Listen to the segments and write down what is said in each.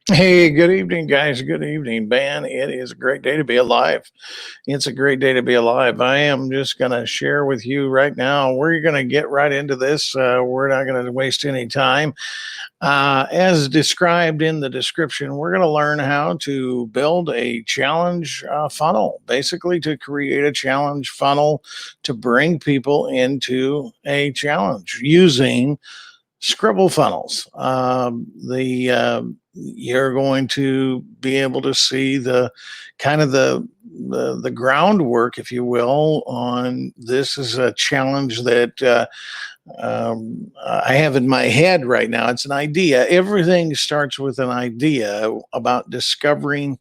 Hey, good evening, guys. Good evening, man. It is a great day to be alive. It's a great day to be alive. I am just going to share with you right now. We're going to get right into this. We're not going to waste any time. As described in the description, we're going to learn how to build a challenge funnel, basically, to create a challenge funnel to bring people into a challenge using Scribble funnels. You're going to be able to see the kind of the groundwork, if you will, on this is a challenge that I have in my head right now. It's an idea. Everything starts with an idea about discovering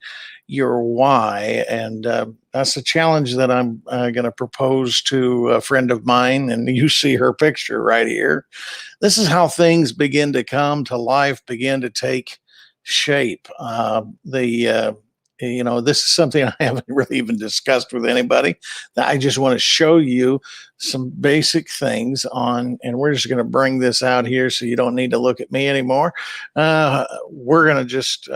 your why. And that's a challenge that I'm going to propose to a friend of mine. And you see her picture right here. This is how things begin to come to life, begin to take shape. This is something I haven't really even discussed with anybody. I just want to show you some basic things on, and we're just going to bring this out here so you don't need to look at me anymore. We're going to just,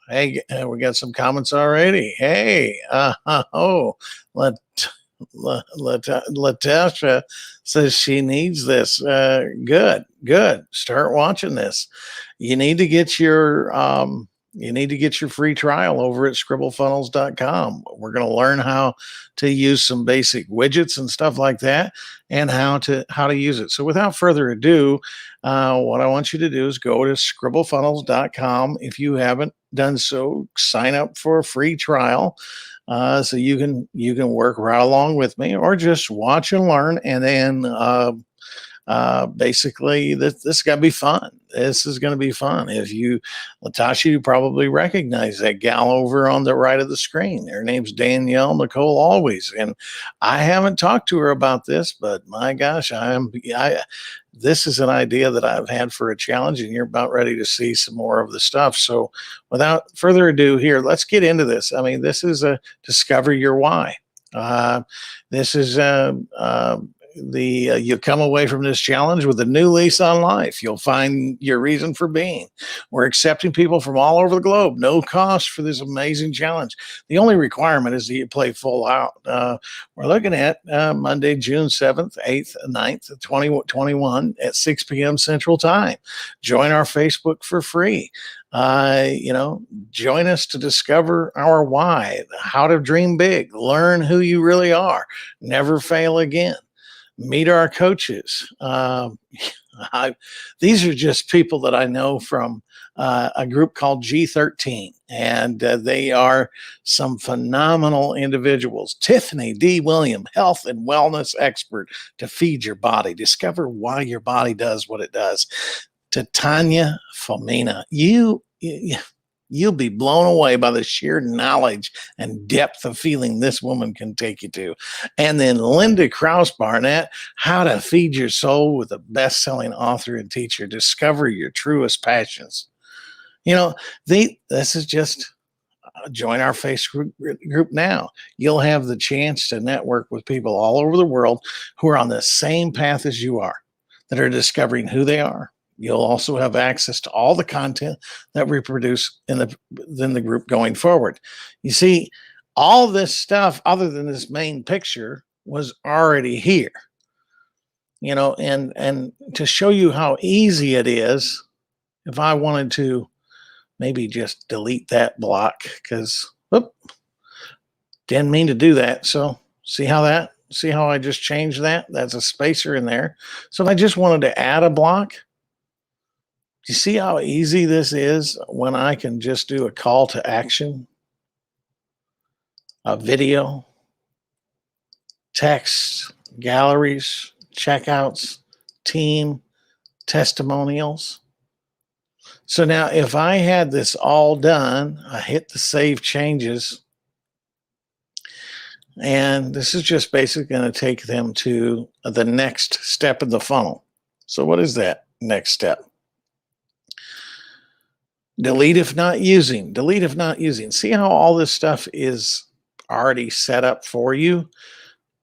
hey, we got some comments already. Hey, oh, let Latasha says she needs this. Good, good. Start watching this. You need to get your free trial over at scribblefunnels.com. We're going to learn how to use some basic widgets and stuff like that, and how to use it. So without further ado, what I want you to do is go to scribblefunnels.com. If you haven't done so, sign up for a free trial. So you can work right along with me, or just watch and learn, and then basically this is going to be fun. This is going to be fun. If you, Latasha, you probably recognize that gal over on the right of the screen. Her name's Danielle Nicole Always, and I haven't talked to her about this, but my gosh, this is an idea that I've had for a challenge, and you're about ready to see some more of the stuff. So without further ado, here, let's get into this. I mean, this is a discover your why. This is you come away from this challenge with a new lease on life. You'll find your reason for being. We're accepting people from all over the globe, no cost for this amazing challenge. The only requirement is that you play full out. We're looking at Monday, June 7th, 8th, 9th, 2021 at 6 p.m. Central Time. Join our Facebook for free. Join us to discover our why, how to dream big, learn who you really are, never fail again. Meet our coaches. These are just people that I know from a group called G13, and they are some phenomenal individuals. Tiffany D. William, health and wellness expert to feed your body. Discover why your body does what it does. To Tanya Fomina, you'll be blown away by the sheer knowledge and depth of feeling this woman can take you to. And then Linda Krause Barnett, how to feed your soul with a best-selling author and teacher. Discover your truest passions. This is just join our Facebook group now. You'll have the chance to network with people all over the world who are on the same path as you are, that are discovering who they are. You'll also have access to all the content that we produce in the group going forward. You see, all this stuff, other than this main picture, was already here. And to show you how easy it is, if I wanted to maybe just delete that block, because didn't mean to do that. So see how I just changed that? That's a spacer in there. So if I just wanted to add a block, you see how easy this is when I can just do a call to action, a video, text, galleries, checkouts, team, testimonials. So now if I had this all done, I hit the save changes, and this is just basically going to take them to the next step in the funnel. So what is that next step? Delete if not using. Delete if not using. See how all this stuff is already set up for you,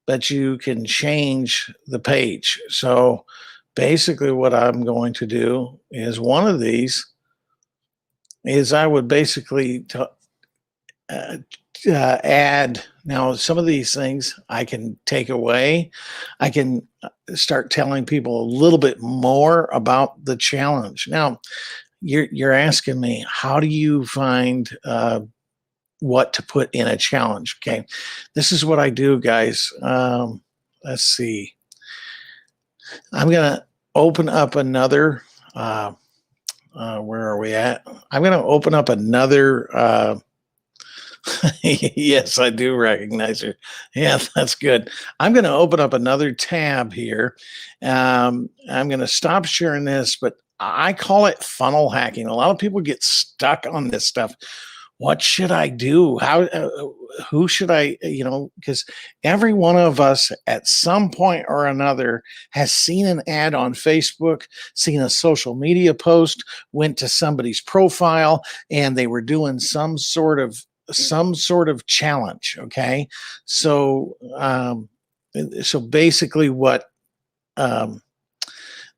but you can change the page. So basically what I'm going to do is one of these is I would basically uh, add. Now, some of these things I can take away. I can start telling people a little bit more about the challenge. Now, you're asking me, how do you find what to put in a challenge? Okay, this is what I do, guys. Let's see. I'm gonna open up another. Where are we at? I'm gonna open up another. Yes, I do recognize her. Yeah, that's good. I'm going to open up another tab here. I'm going to stop sharing this, but I call it funnel hacking. A lot of people get stuck on this stuff. What should I do? Who should I, because every one of us at some point or another has seen an ad on Facebook, seen a social media post, went to somebody's profile, and they were doing some sort of challenge. Okay. So basically what, um,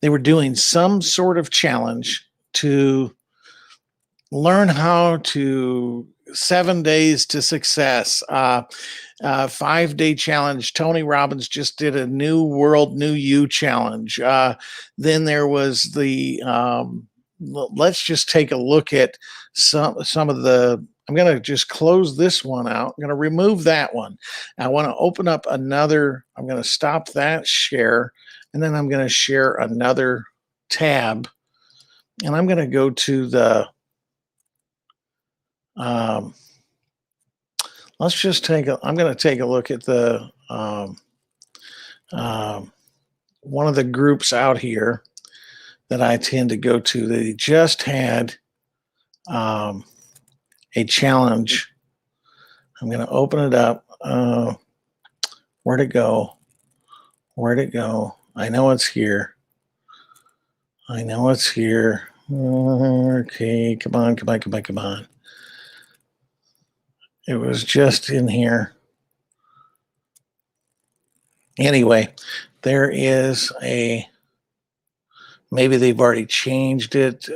they were doing some sort of challenge to learn how to 7 days to success, 5 day challenge. Tony Robbins just did a new world, new you challenge. Then there was the, let's just take a look at some of the. I'm going to just close this one out. I'm going to remove that one. I want to open up another. I'm going to stop that share, and then I'm going to share another tab, and I'm going to go to the. Um, let's just take a. I'm going to take a look at the one of the groups out here that I tend to go to. They just had a challenge. I'm going to open it up. Where'd it go? Where'd it go? I know it's here. I know it's here. Okay, come on, come on, come on, come on. It was just in here. Anyway, there is a, maybe they've already changed it.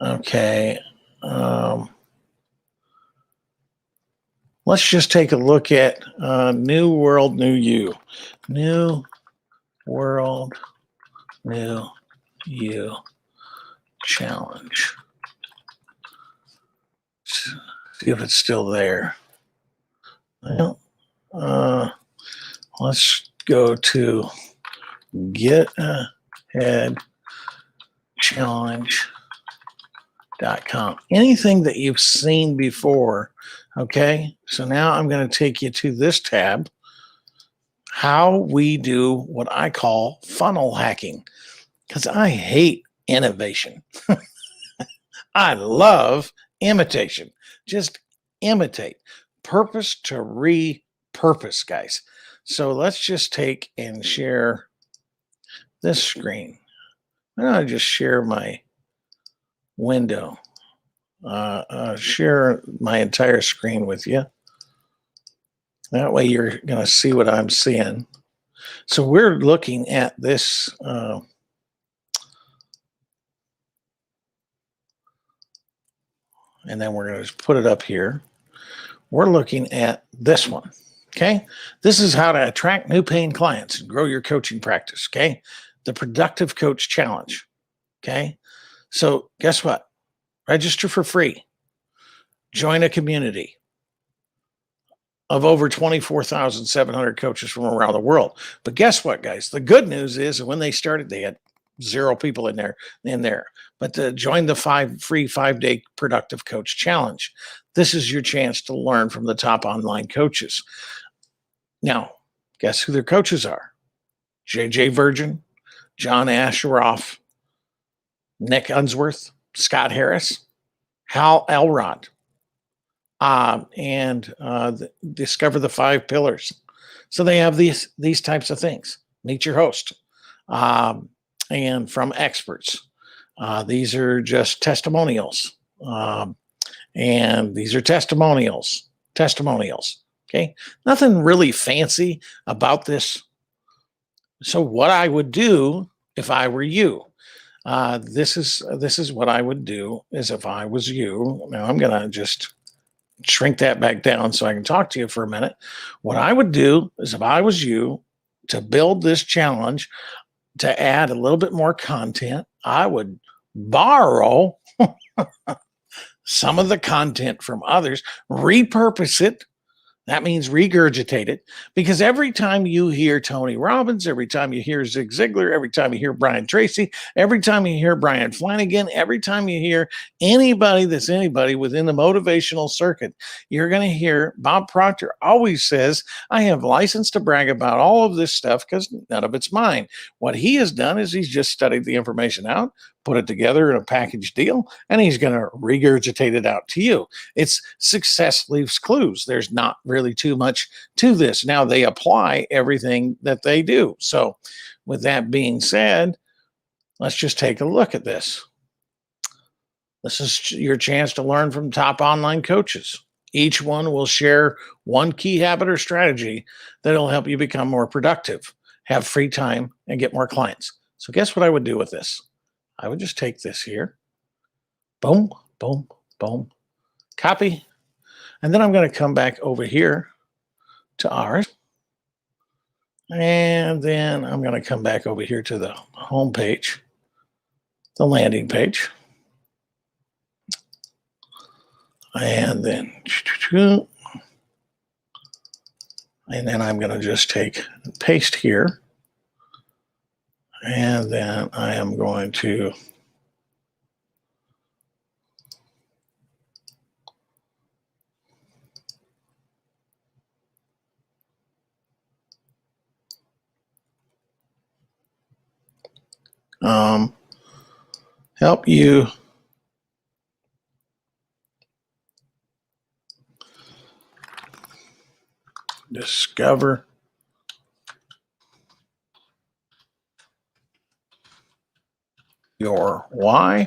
Okay. Let's just take a look at New World, New You. New World, New You challenge. See if it's still there. Well, let's go to Get Ahead Challenge.com. Anything that you've seen before. Okay, so now I'm going to take you to this tab. How we do what I call funnel hacking, because I hate innovation. I love imitation. Just imitate. Purpose to repurpose, guys. So let's just take and share this screen. I'm going to just share my window. Share my entire screen with you. That way you're going to see what I'm seeing. So we're looking at this. And then we're going to put it up here. We're looking at this one. Okay. This is how to attract new paying clients and grow your coaching practice. Okay. The Productive Coach Challenge. Okay. So guess what? Register for free. Join a community of over 24,700 coaches from around the world. But guess what, guys? The good news is when they started, they had 0 people in there. But to join the free 5-day Productive Coach Challenge, this is your chance to learn from the top online coaches. Now, guess who their coaches are? JJ Virgin, John Asheroff, Nick Unsworth, Scott Harris, Hal Elrod, and Discover the 5 Pillars. So they have these types of things. Meet your host, and from experts. These are just testimonials, and these are testimonials. Okay, nothing really fancy about this So what I would do if I were you, this is what I would do is if I was you. Now I'm gonna just shrink that back down so I can talk to you for a minute. What I would do is if I was you to build this challenge to add a little bit more content, I would borrow some of the content from others, repurpose it. That means regurgitate it, because every time you hear Tony Robbins, every time you hear Zig Ziglar, every time you hear Brian Tracy, every time you hear Brian Flanagan, every time you hear anybody that's anybody within the motivational circuit, you're going to hear Bob Proctor always says, I have license to brag about all of this stuff because none of it's mine. What he has done is he's just studied the information out, put it together in a package deal, and he's going to regurgitate it out to you. It's success leaves clues. There's not really too much to this. Now they apply everything that they do. So, with that being said, let's just take a look at this. This is your chance to learn from top online coaches. Each one will share one key habit or strategy that'll help you become more productive, have free time, and get more clients. So, guess what I would do with this? I would just take this here, boom, boom, boom, copy, and then I'm going to come back over here to ours. And then I'm going to come back over here to the home page, the landing page. And then I'm going to just take and paste here. And then I am going to help you discover your why.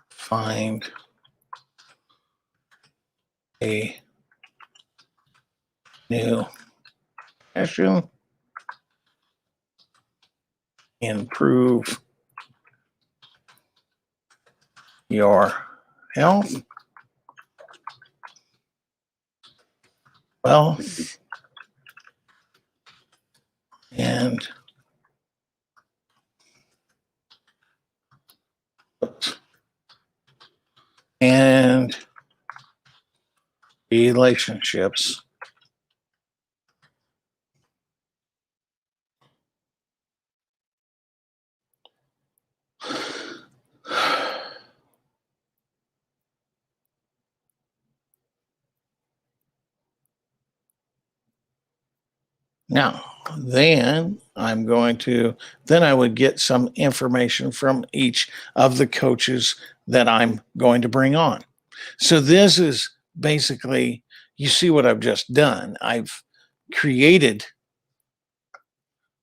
Find a new passion. Improve your health, wealth, and relationships. Now, then I would get some information from each of the coaches that I'm going to bring on. So this is basically, you see what I've just done. I've created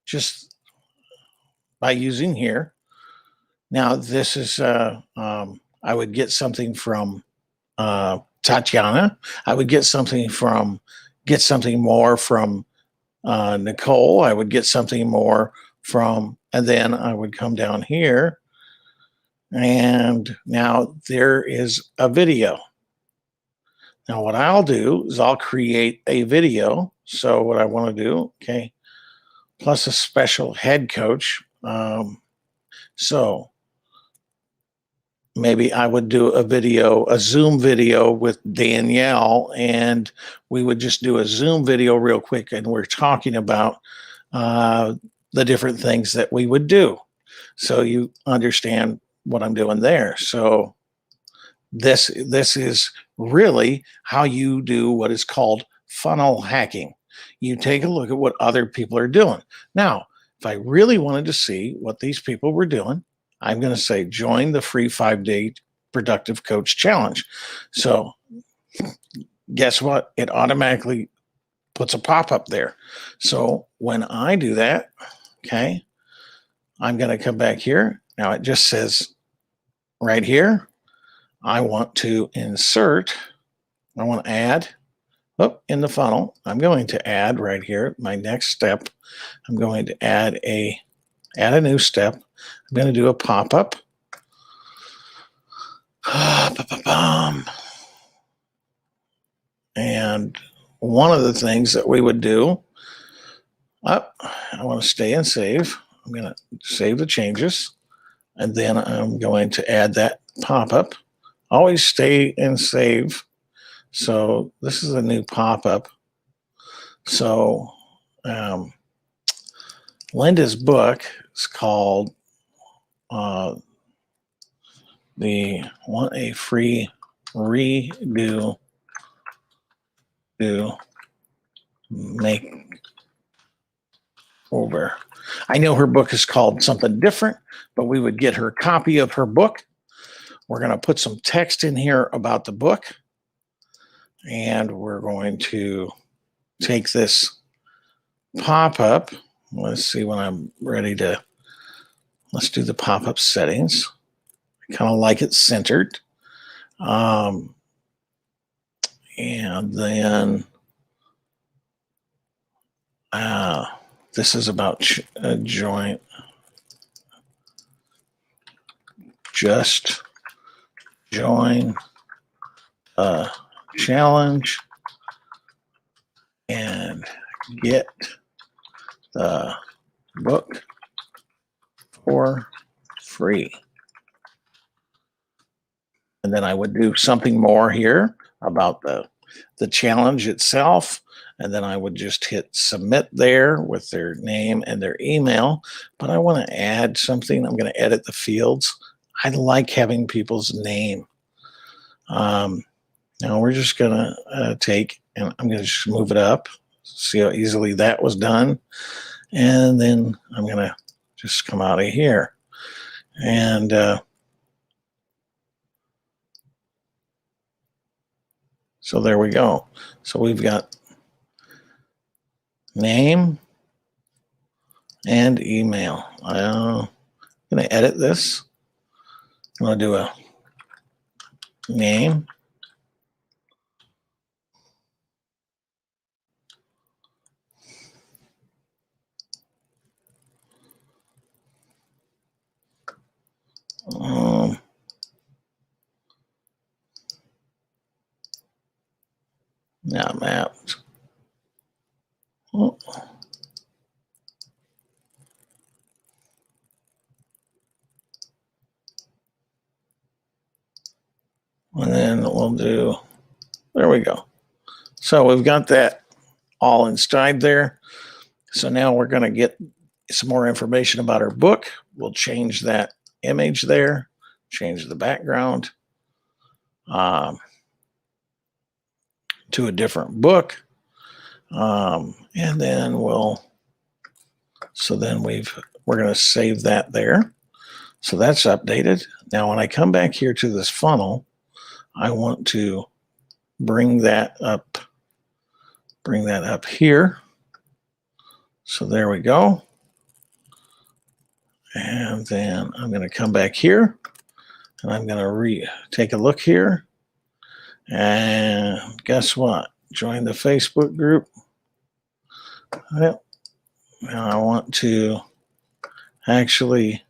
just by using here. Now, this is, I would get something from Tatiana. I would get something more from Nicole. I would get something more from, and then I would come down here. And now there is a video. Now, what I'll do is I'll create a video. So, what I want to do, okay, plus a special head coach. So, maybe I would do a Zoom video with Danielle, and we would just do a Zoom video real quick. And we're talking about the different things that we would do. So you understand what I'm doing there. So this is really how you do what is called funnel hacking. You take a look at what other people are doing. Now, if I really wanted to see what these people were doing, I'm going to say join the free 5-day productive coach challenge. So guess what? It automatically puts a pop-up there. So when I do that, okay, I'm going to come back here. Now it just says right here, I want to insert, I want to add, in the funnel, I'm going to add right here, my next step, I'm going to add a new step. I'm going to do a pop-up. And one of the things that we would do, I want to stay and save. I'm going to save the changes. And then I'm going to add that pop-up. Always stay and save. So this is a new pop-up. So Linda's book is called the Want a Free Redo to Make Over. I know her book is called something different, but we would get her copy of her book. We're going to put some text in here about the book, and we're going to take this pop-up. Let's see when I'm ready to, let's do the pop-up settings. I kind of like it centered. And then this is about a joint. Just join a challenge and get the book for free. And then I would do something more here about the challenge itself. And then I would just hit submit there with their name and their email. But I want to add something. I'm going to edit the fields. I like having people's name. Now we're just going to take, and I'm going to just move it up. See how easily that was done. And then I'm going to just come out of here. And so there we go. So we've got name and email. I'm going to edit this. I'm going to do a name. Not mapped. Oh. And then we'll do, there we go. So we've got that all inside there. So now we're going to get some more information about our book. We'll change that image there, change the background to a different book. And then we're going to save that there. So that's updated. Now, when I come back here to this funnel, I want to bring that up here. So there we go. And then I'm going to come back here and I'm going to take a look here. And guess what? Join the Facebook group. Well, now I want to actually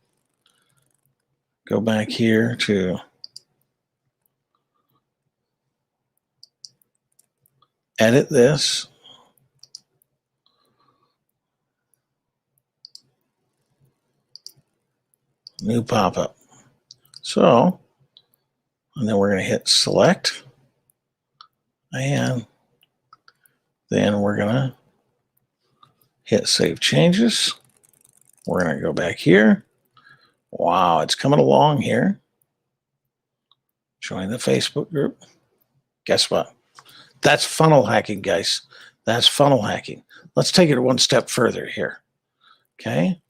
go back here to edit this. New pop-up. So, and then we're going to hit select. And then we're going to hit save changes. We're going to go back here. Wow, it's coming along here. Join the Facebook group. Guess what? That's funnel hacking, guys. That's funnel hacking. Let's take it one step further here. Okay.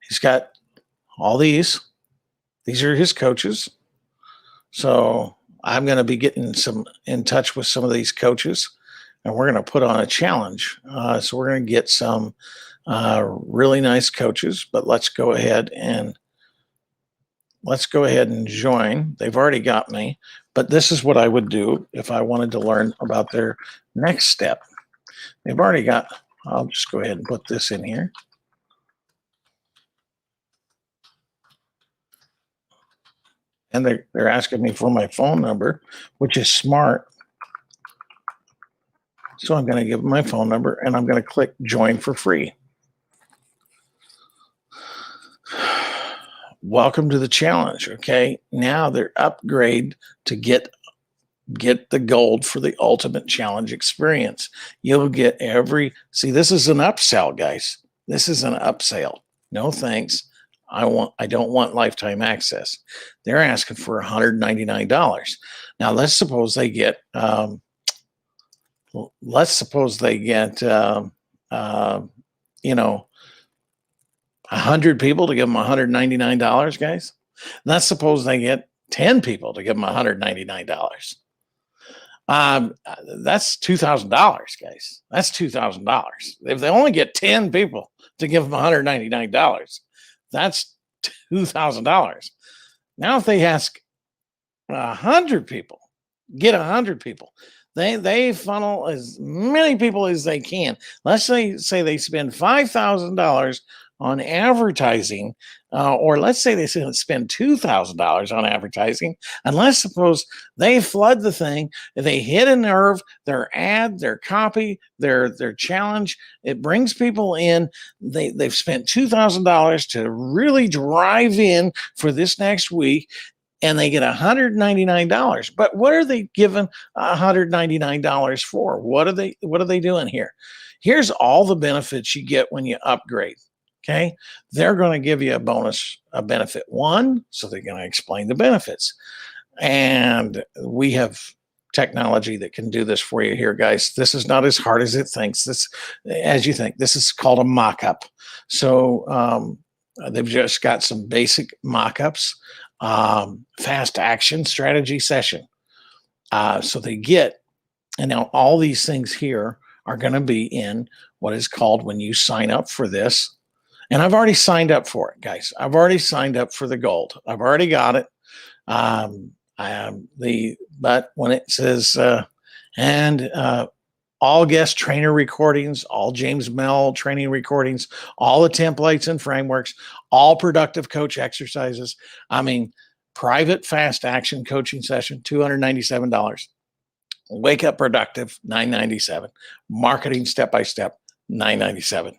He's got all these. These are his coaches. So I'm going to be getting in touch with some of these coaches, and we're going to put on a challenge. So we're going to get some really nice coaches, but let's go ahead and let's go ahead and join. They've already got me, but this is what I would do if I wanted to learn about their next step. They've already got, I'll just go ahead and put this in here. And they're asking me for my phone number, which is smart. So I'm going to give them my phone number and I'm going to click join for free. Welcome to the challenge. Okay. Now they're upgrade to get the gold for the ultimate challenge experience. You'll get see, this is an upsell, guys. This is an upsell. No thanks. I don't want lifetime access. They're asking for $199. Now let's suppose they get you know, 100 people to give them $199, guys. Let's suppose they get 10 people to give them $199. That's $2,000, guys. That's $2,000. If they only get 10 people to give them $199, that's $2,000. Now, if they ask 100 people, get 100 people, they funnel as many people as they can. Let's say they spend $5,000 on advertising, or let's say they spend $2,000 on advertising, and let's suppose they flood the thing, they hit a nerve, their ad, their copy, their challenge, it brings people in, they've spent $2,000 to really drive in for this next week, and they get $199. But what are they giving $199 for? What are they doing here? Here's all the benefits you get when you upgrade. Okay, they're going to give you a benefit one, so they're going to explain the benefits. And we have technology that can do this for you here, guys. This is not as hard as it thinks. As you think, this is called a mock-up. So they've just got some basic mock-ups, fast action strategy session. So they get, and now all these things here are going to be in what is called, when you sign up for this. And I've already signed up for it, guys. I've already signed up for the gold. I've already got it. But when it says all guest trainer recordings, all James Mel training recordings, all the templates and frameworks, all productive coach exercises. I mean, private fast action coaching session, $297. Wake Up Productive, $997. Marketing step by step, $997.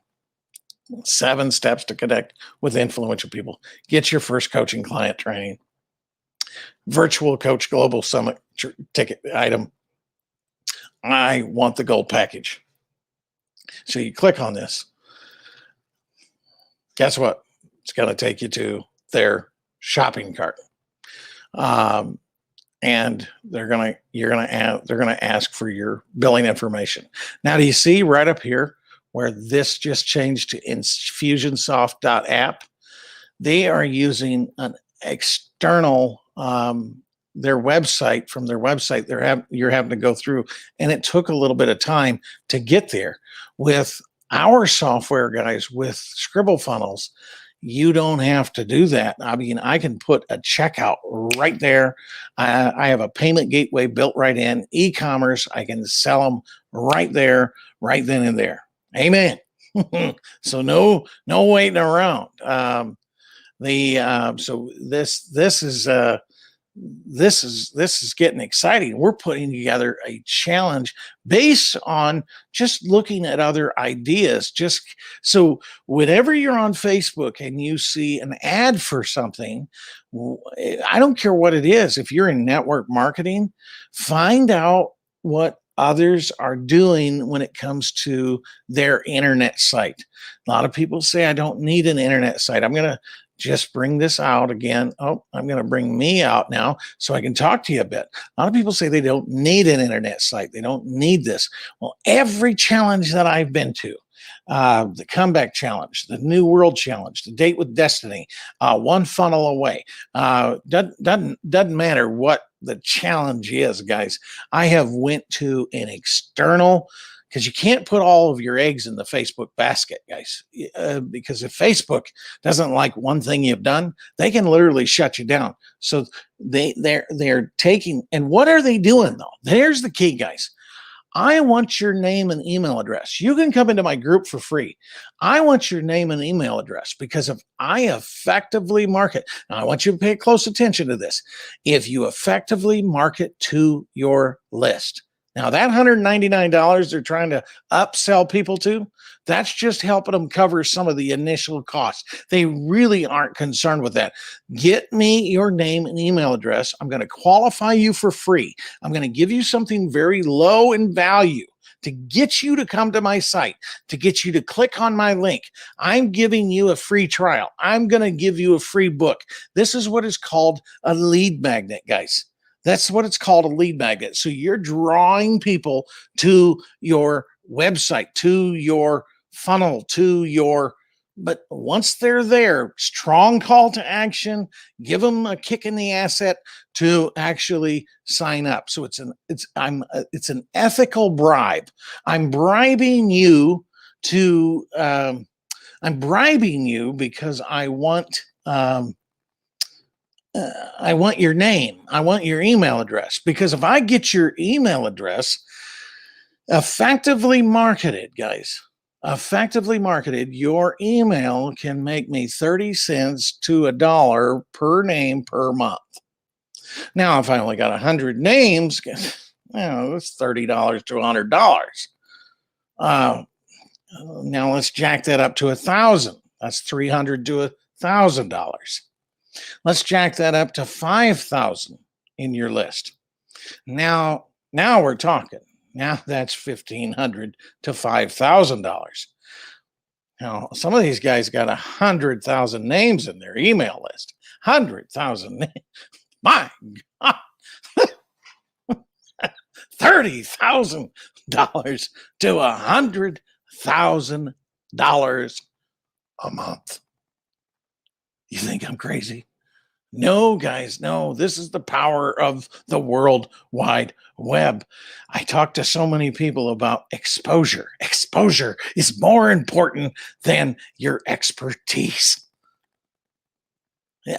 7 steps to connect with influential people. Get your first coaching client training. Virtual Coach Global Summit ticket item. I want the gold package. So you click on this. Guess what? It's going to take you to their shopping cart. And they're going to ask for your billing information. Now, do you see right up here where this just changed to Infusionsoft.app? They are using an external, their website. From their website, you're having to go through, and it took a little bit of time to get there. With our software, guys, with Scribble Funnels, you don't have to do that. I mean, I can put a checkout right there. I have a payment gateway built right in, e-commerce. I can sell them right there, right then and there. Amen. So no waiting around. So this is getting exciting. We're putting together a challenge based on just looking at other ideas. Just so whenever you're on Facebook and you see an ad for something, I don't care what it is. If you're in network marketing, find out what others are doing when it comes to their internet site. A lot of people say, I don't need an internet site. I'm going to just bring this out again. Oh, I'm going to bring me out now so I can talk to you a bit. A lot of people say they don't need an internet site. They don't need this. Well, every challenge that I've been to, the Comeback Challenge, the New World Challenge, the Date with Destiny, One Funnel Away, doesn't matter what the challenge is, guys. I have went to an external because you can't put all of your eggs in the Facebook basket, guys. Because if Facebook doesn't like one thing you've done, they can literally shut you down. So they're taking, and what are they doing though? There's the key, guys. I want your name and email address. You can come into my group for free. I want your name and email address because if I effectively market, now I want you to pay close attention to this. If you effectively market to your list, now that $199 they're trying to upsell people to, that's just helping them cover some of the initial costs. They really aren't concerned with that. Get me your name and email address. I'm going to qualify you for free. I'm going to give you something very low in value to get you to come to my site, to get you to click on my link. I'm giving you a free trial. I'm going to give you a free book. This is what is called a lead magnet, guys. That's what it's called, a lead magnet. So you're drawing people to your website, to your funnel, but once they're there, strong call to action, give them a kick in the asset to actually sign up. So it's an ethical bribe. I'm bribing you because I want your name. I want your email address, because if I get your email address effectively marketed, guys, your email can make me 30 cents to $1 per name per month. Now, if I only got 100 names, that's $30 to $100. Now let's jack that up to 1,000. That's $300 to $1,000. Let's jack that up to 5,000 in your list. Now we're talking. Now that's $1,500 to $5,000. Now, some of these guys got 100,000 names in their email list. 100,000 names. My God. $30,000 to $100,000 a month. You think I'm crazy? No, guys, no. This is the power of the World Wide Web. I talk to so many people about exposure. Exposure is more important than your expertise.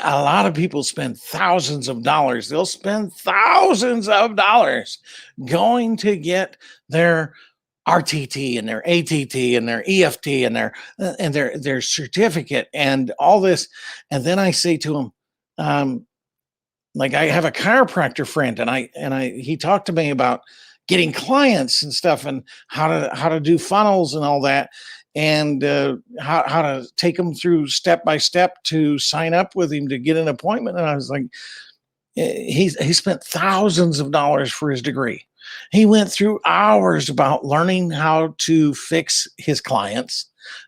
A lot of people spend thousands of dollars. They'll spend thousands of dollars going to get their RTT and their ATT and their EFT and their certificate and all this. And then I say to them, like, I have a chiropractor friend, and he talked to me about getting clients and stuff, and how to do funnels and all that, and how to take them through step by step to sign up with him to get an appointment. And I was like, he spent thousands of dollars for his degree. He went through hours about learning how to fix his clients,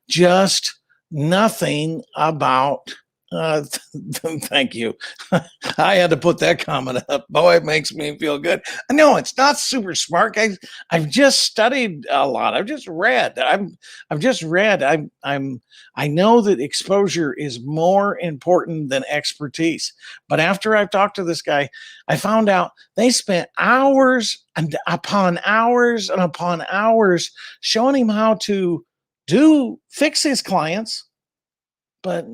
just nothing about thank you. I had to put that comment up. Boy, it makes me feel good. No, it's not super smart, guys. I've just studied a lot. I've just read. I know that exposure is more important than expertise. But after I've talked to this guy, I found out they spent hours and upon hours and upon hours showing him how to fix his clients. But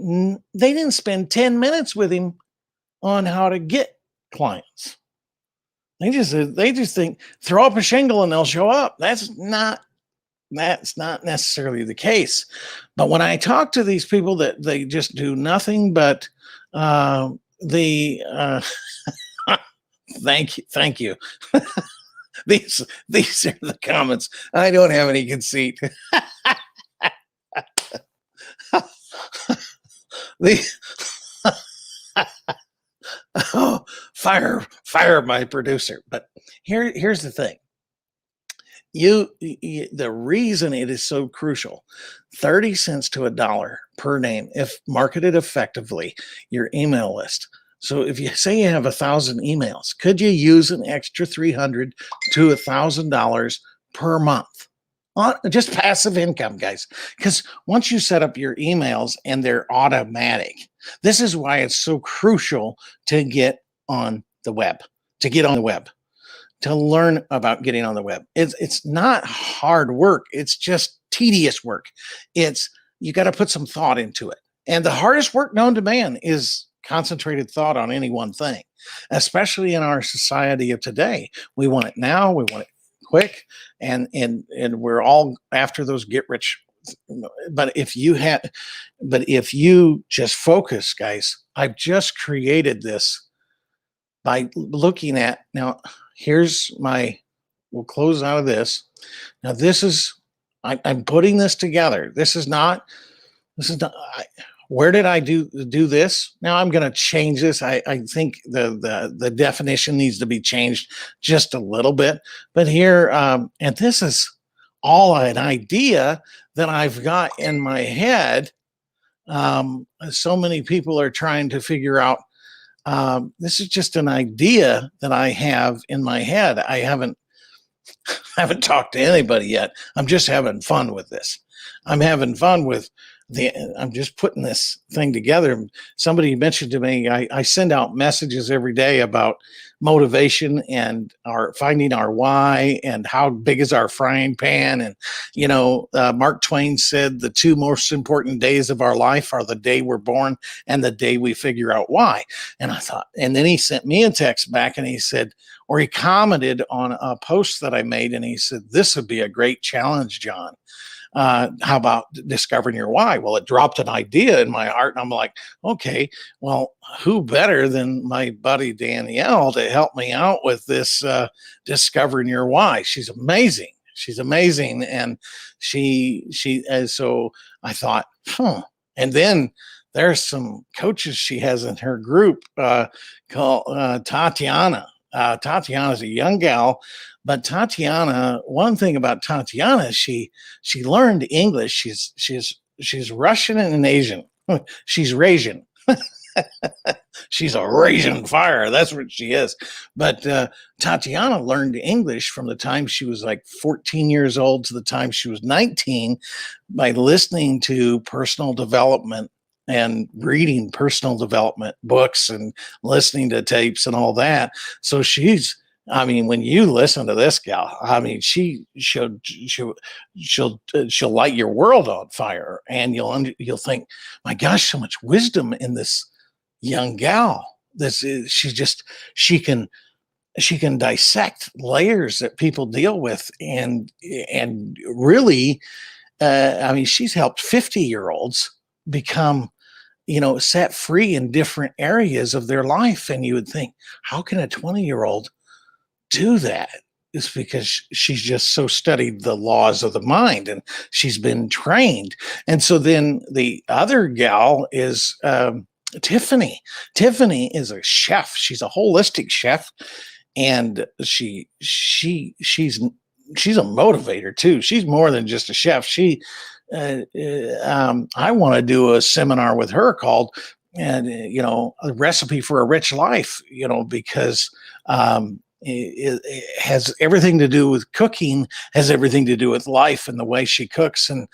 they didn't spend 10 minutes with him on how to get clients. They just think, throw up a shingle and they'll show up. That's not necessarily the case. But when I talk to these people that they just do nothing but thank you. These are the comments. I don't have any conceit. Oh, fire my producer. But here's the thing. The reason it is so crucial, 30 cents to $1 per name, if marketed effectively, your email list. So if you say you have 1,000 emails, could you use an extra $300 to $1,000 per month? Just passive income, guys. Because once you set up your emails and they're automatic, this is why it's so crucial to get on the web. to learn about getting on the web. It's not hard work. It's just tedious work. It's you got to put some thought into it. And the hardest work known to man is concentrated thought on any one thing, especially in our society of today. We want it now, we want it quick, and we're all after those get rich. But if you just focus, guys, I've just created this by looking at now. Here's my we'll close out of this. Now, this is I'm putting this together. This is not where did I do this? Now I'm going to change this. I think the definition needs to be changed just a little bit. But here, and this is all an idea that I've got in my head. So many people are trying to figure out. This is just an idea that I have in my head. I haven't talked to anybody yet. I'm just having fun with this. I'm having fun with I'm just putting this thing together. Somebody mentioned to me, I send out messages every day about motivation and our finding our why and how big is our frying pan. And, Mark Twain said the two most important days of our life are the day we're born and the day we figure out why. And I thought, and then he sent me a text back and he said, or he commented on a post that I made and he said, this would be a great challenge, John. How about discovering your why? Well, it dropped an idea in my heart, and I'm like, okay, well, who better than my buddy Danielle to help me out with this discovering your why? She's amazing. She's amazing, and so I thought, and then there's some coaches she has in her group called Tatiana. Tatiana's a young gal, but Tatiana, one thing about Tatiana is she learned English. She's Russian and Asian. She's Rasian. She's a raging fire. That's what she is. But Tatiana learned English from the time she was like 14 years old to the time she was 19 by listening to personal development and reading personal development books and listening to tapes and all that. So when you listen to this gal, she'll light your world on fire, and you'll think, my gosh, so much wisdom in this young gal. She can dissect layers that people deal with, and really, she's helped 50-year-olds become set free in different areas of their life. And you would think, how can a 20-year-old do that? It's because she's just so studied the laws of the mind and she's been trained. And so then the other gal is Tiffany. Tiffany is a chef. She's a holistic chef, and she's a motivator too. She's more than just a chef. I want to do a seminar with her called, a recipe for a rich life, because it has everything to do with cooking, has everything to do with life and the way she cooks and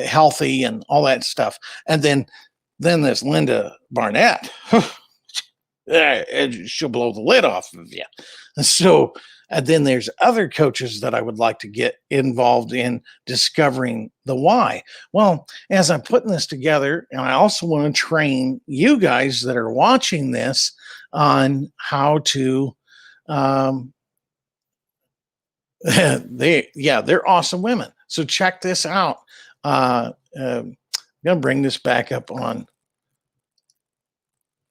healthy and all that stuff. And then there's Linda Barnett. She'll blow the lid off of you. So, and then there's other coaches that I would like to get involved in discovering the why. Well, as I'm putting this together, and I also want to train you guys that are watching this on how to, they're awesome women. So check this out. I'm going to bring this back up on.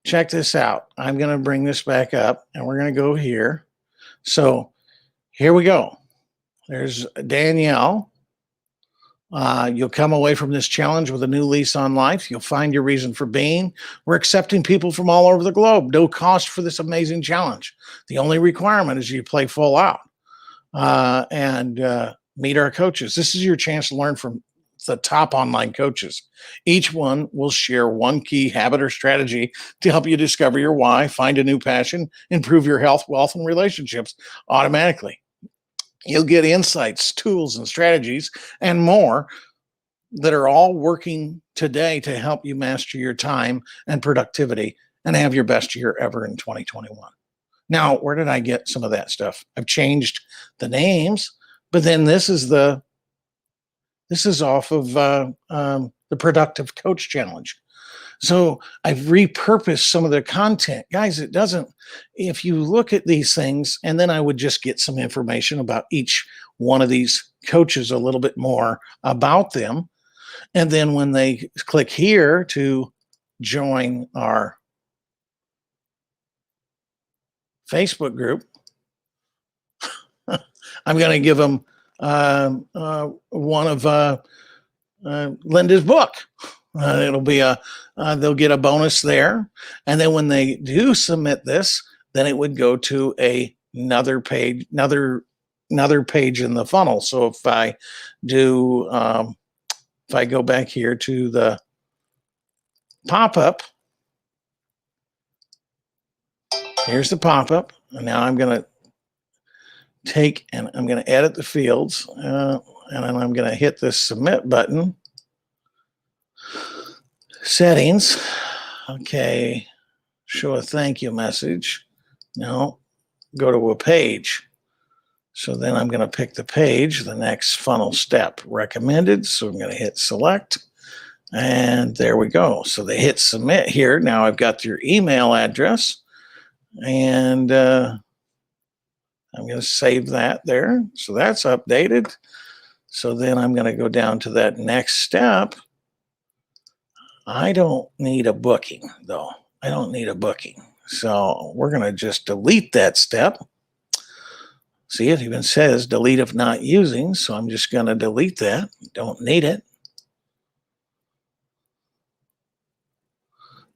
Check this out. I'm going to bring this back up, and we're going to go here. So here we go. There's Danielle. You'll come away from this challenge with a new lease on life. You'll find your reason for being. We're accepting people from all over the globe. No cost for this amazing challenge. The only requirement is you play full out and meet our coaches. This is your chance to learn from the top online coaches. Each one will share one key habit or strategy to help you discover your why, find a new passion, improve your health, wealth, and relationships automatically. You'll get insights, tools, and strategies, and more that are all working today to help you master your time and productivity and have your best year ever in 2021. Now, where did I get some of that stuff? I've changed the names, but then this is off of the Productive Coach Challenge. So I've repurposed some of the content. Guys, it doesn't, if you look at these things, and then I would just get some information about each one of these coaches, a little bit more about them. And then when they click here to join our Facebook group, I'm going to give them one of Linda's book. It'll be they'll get a bonus there. And then when they do submit this, then it would go to another page, another page in the funnel. So if I do, if I go back here to the pop-up, here's the pop-up. And now I'm going to take and I'm going to edit the fields, and then I'm going to hit this submit button. Settings. Okay. Show a thank you message. No, go to a page. So then I'm going to pick the page, the next funnel step, recommended. So I'm going to hit select, and there we go. So they hit submit here. Now I've got your email address, and I'm going to save that there. So that's updated. So then I'm going to go down to that next step. I don't need a booking, though. I don't need a booking. So we're going to just delete that step. See, it even says delete if not using. So I'm just going to delete that. Don't need it.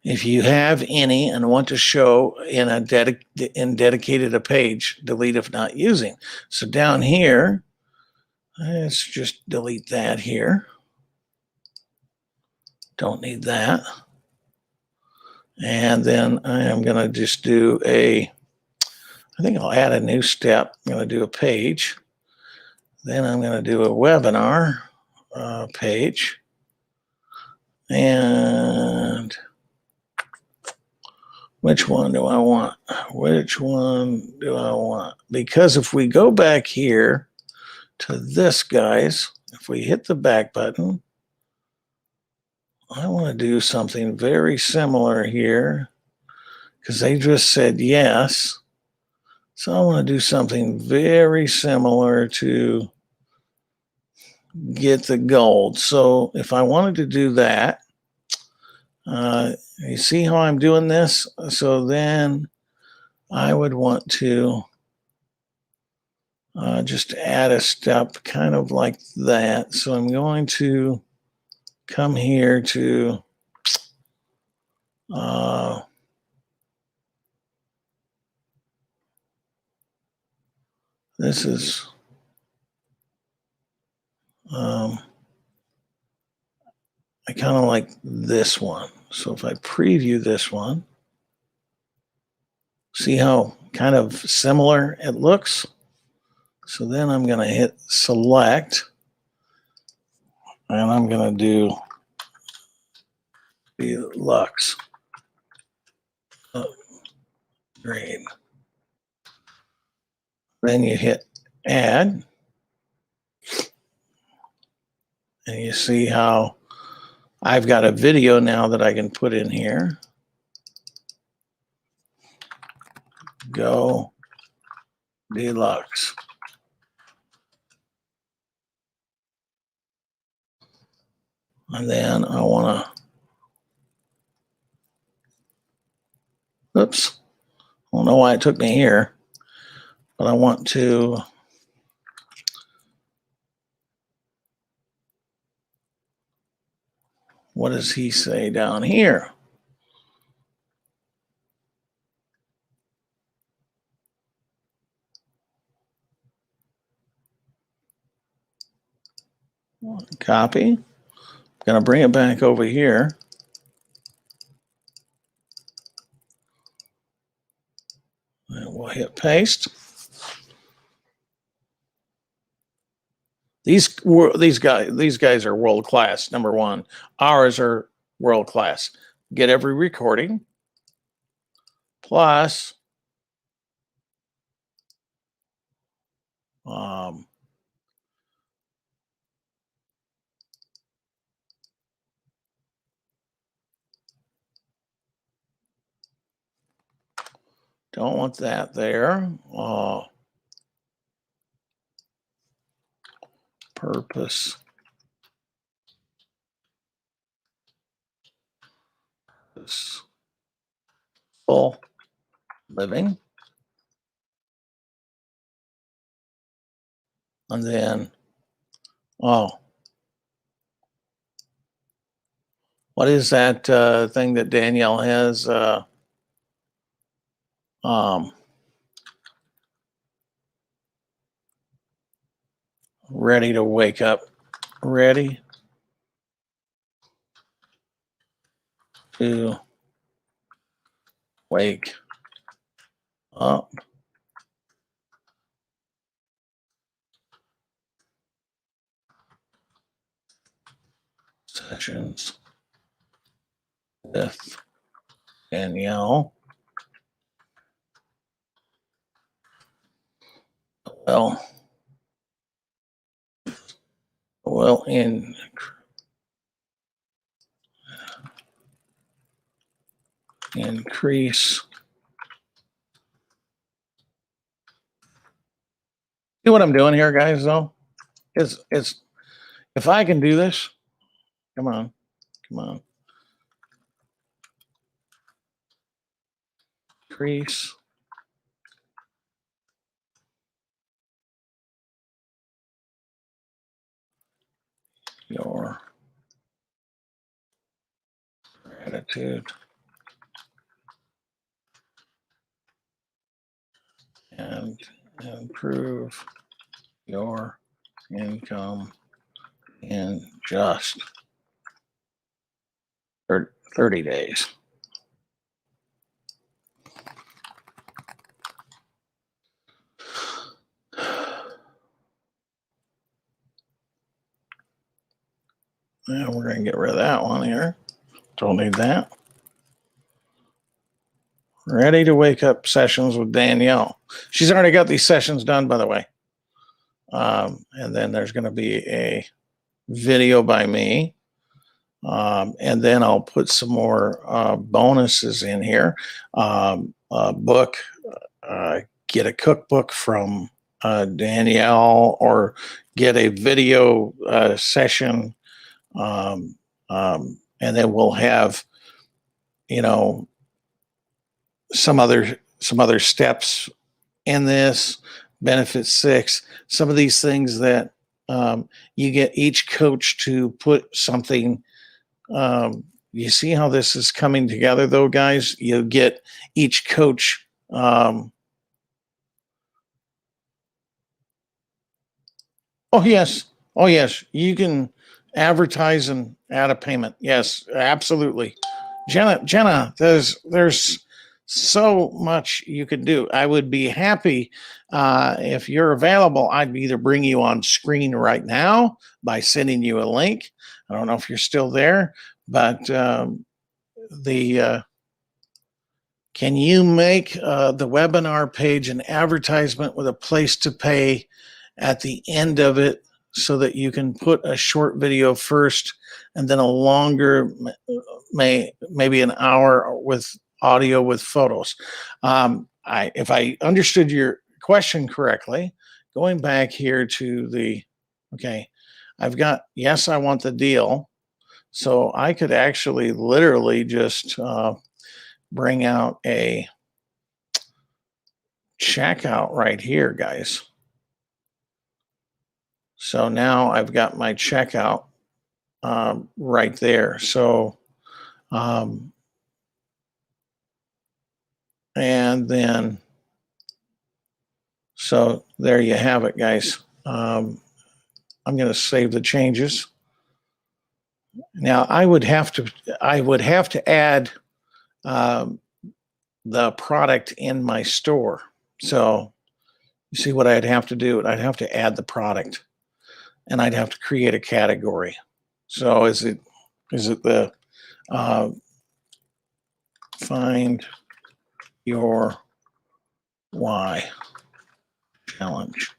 If you have any and want to show in a dedicated a page, delete if not using. So down here, let's just delete that here. Don't need that. And then I am going to just do I think I'll add a new step. I'm going to do a page. Then I'm going to do a webinar page. And which one do I want? Which one do I want? Because if we go back here to this, guys, if we hit the back button, I want to do something very similar here because they just said yes. So I want to do something very similar to get the gold. So if I wanted to do that, you see how I'm doing this? So then I would want to just add a step kind of like that. So I'm going to come here to this is I kind of like this one. So if I preview this one, see how kind of similar it looks? So then I'm going to hit select, and I'm going to do the Lux. Green. Then you hit add, and you see how I've got a video now that I can put in here. Go Deluxe. And then I want to, oops, I don't know why it took me here, but I want to what does he say down here? Copy. I'm going to bring it back over here. And we'll hit paste. These guys are world class. Number one, ours are world class. Get every recording. Plus, Don't want that there. Purpose. Full living. And then, what is that thing that Danielle has? Ready to wake up. Ready to wake up. Sessions with Danielle. Well, increase. See what I'm doing here, guys, though? It's if I can do this, come on. Increase your gratitude and improve your income in just 30 days. Yeah, we're going to get rid of that one here. Don't need that. Ready to wake up sessions with Danielle. She's already got these sessions done, by the way. And then there's going to be a video by me. And then I'll put some more bonuses in here. A book, get a cookbook from Danielle, or get a video session. And then we'll have, some other steps in this. Benefit 6, some of these things that you get each coach to put something. You see how this is coming together, though, guys? You get each coach. Oh, yes. You can advertise and add a payment. Yes, absolutely. Jenna, there's so much you can do. I would be happy if you're available. I'd either bring you on screen right now by sending you a link. I don't know if you're still there, but can you make the webinar page an advertisement with a place to pay at the end of it, so that you can put a short video first and then a longer, maybe an hour with audio with photos? If I understood your question correctly, going back here to I've got, yes, I want the deal. So I could actually literally just bring out a checkout right here, guys. So now I've got my checkout right there. So, and then, so there you have it, guys. I'm going to save the changes. Now I would have to add the product in my store. So you see what I'd have to do? I'd have to add the product, and I'd have to create a category. So is it the find your why challenge?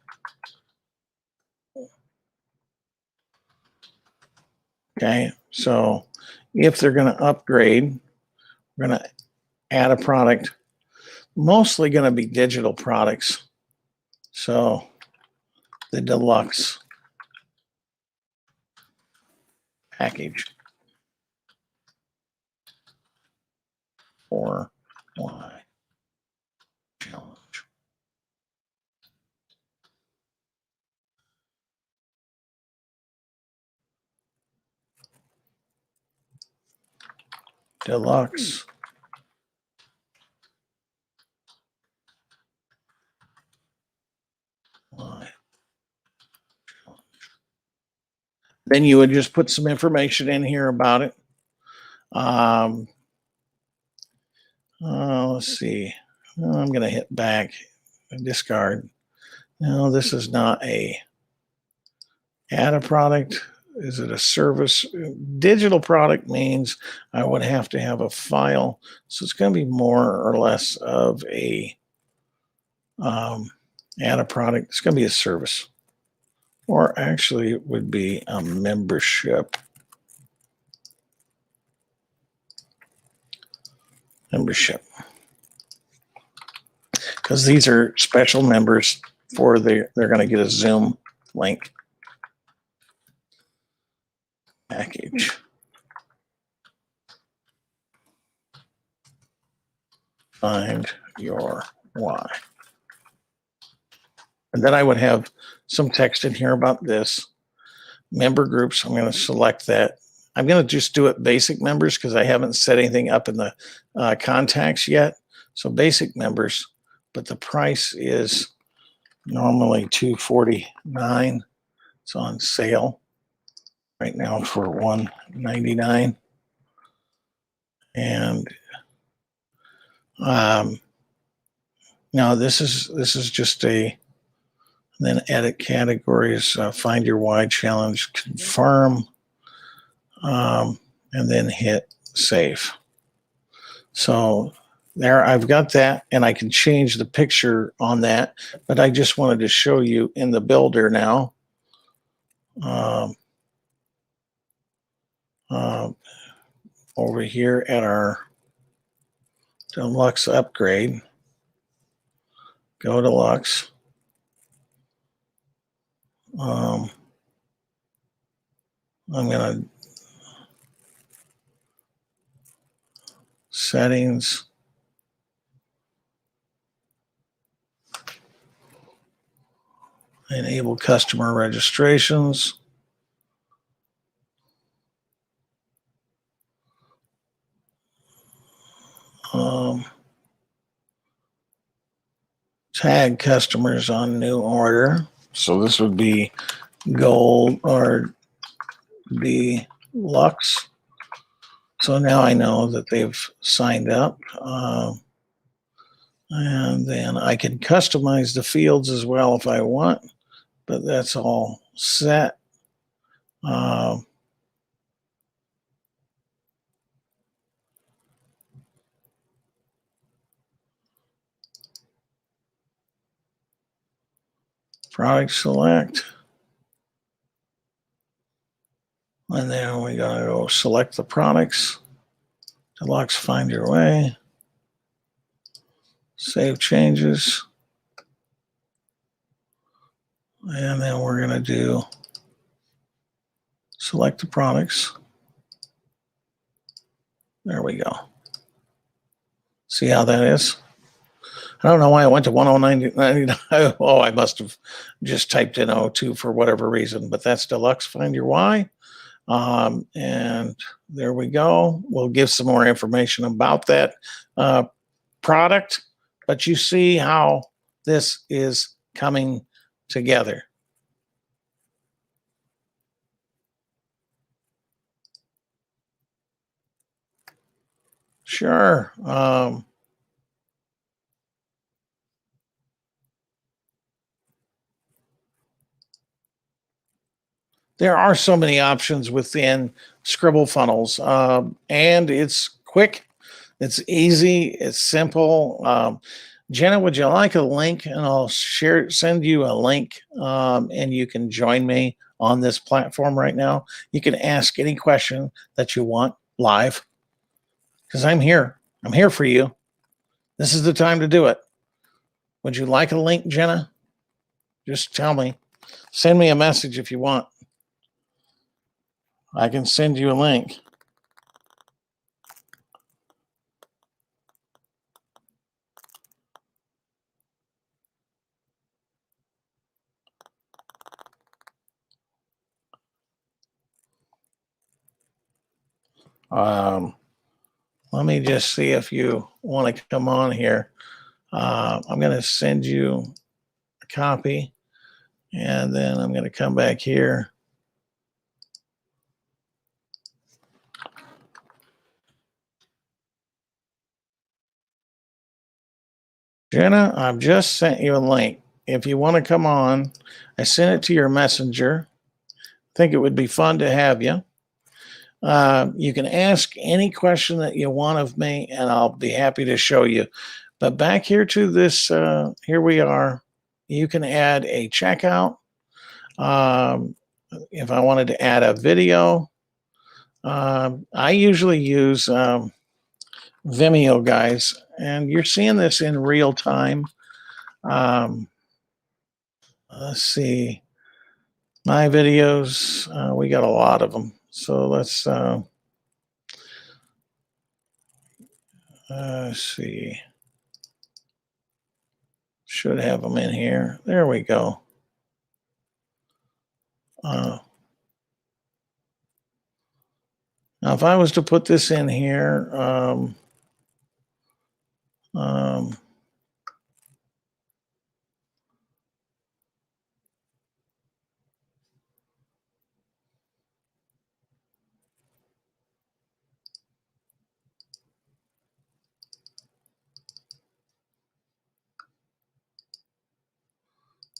Okay, so if they're going to upgrade, we're going to add a product, mostly going to be digital products. So the deluxe package for Y challenge. Deluxe. Y. Then you would just put some information in here about it. Let's see. I'm going to hit back and discard. No, this is not a add a product. Is it a service? Digital product means I would have to have a file. So it's going to be more or less of a add a product. It's going to be a service. Or actually, it would be a membership. Membership. Because these are special members for they're going to get a Zoom link. Package. Find your why. And then I would have some text in here about this. Member groups, I'm going to select that. I'm going to just do it basic members because I haven't set anything up in the contacts yet. So basic members, but the price is normally $249. It's on sale right now for $199. And now this is just a, then edit categories, find your why challenge, confirm, and then hit save. So there I've got that, and I can change the picture on that, but I just wanted to show you in the builder now. Over here at our deluxe upgrade, go deluxe. I'm going to settings. Enable customer registrations. Tag customers on new order. So this would be gold or deluxe. So now I know that they've signed up. And then I can customize the fields as well if I want, but that's all set. Product select. And then we gotta go select the products. Deluxe, find your way. Save changes. And then we're gonna do select the products. There we go. See how that is? I don't know why I went to 109.99. Oh, I must have just typed in 02 for whatever reason, but that's deluxe. Find your why. And there we go. We'll give some more information about that product, but you see how this is coming together. Sure. There are so many options within Scribble Funnels, and it's quick, it's easy, it's simple. Jenna, would you like a link? And I'll send you a link, and you can join me on this platform right now. You can ask any question that you want live because I'm here. I'm here for you. This is the time to do it. Would you like a link, Jenna? Just tell me. Send me a message if you want. I can send you a link. Let me just see if you want to come on here. I'm going to send you a copy, and then I'm going to come back here. Jenna, I've just sent you a link. If you want to come on, I sent it to your messenger. I think it would be fun to have you. You can ask any question that you want of me, and I'll be happy to show you. But back here to this, here we are. You can add a checkout. If I wanted to add a video, I usually use Vimeo, guys, and you're seeing this in real time. Let's see. My videos, we got a lot of them. So let's see. Should have them in here. There we go. Now, if I was to put this in here,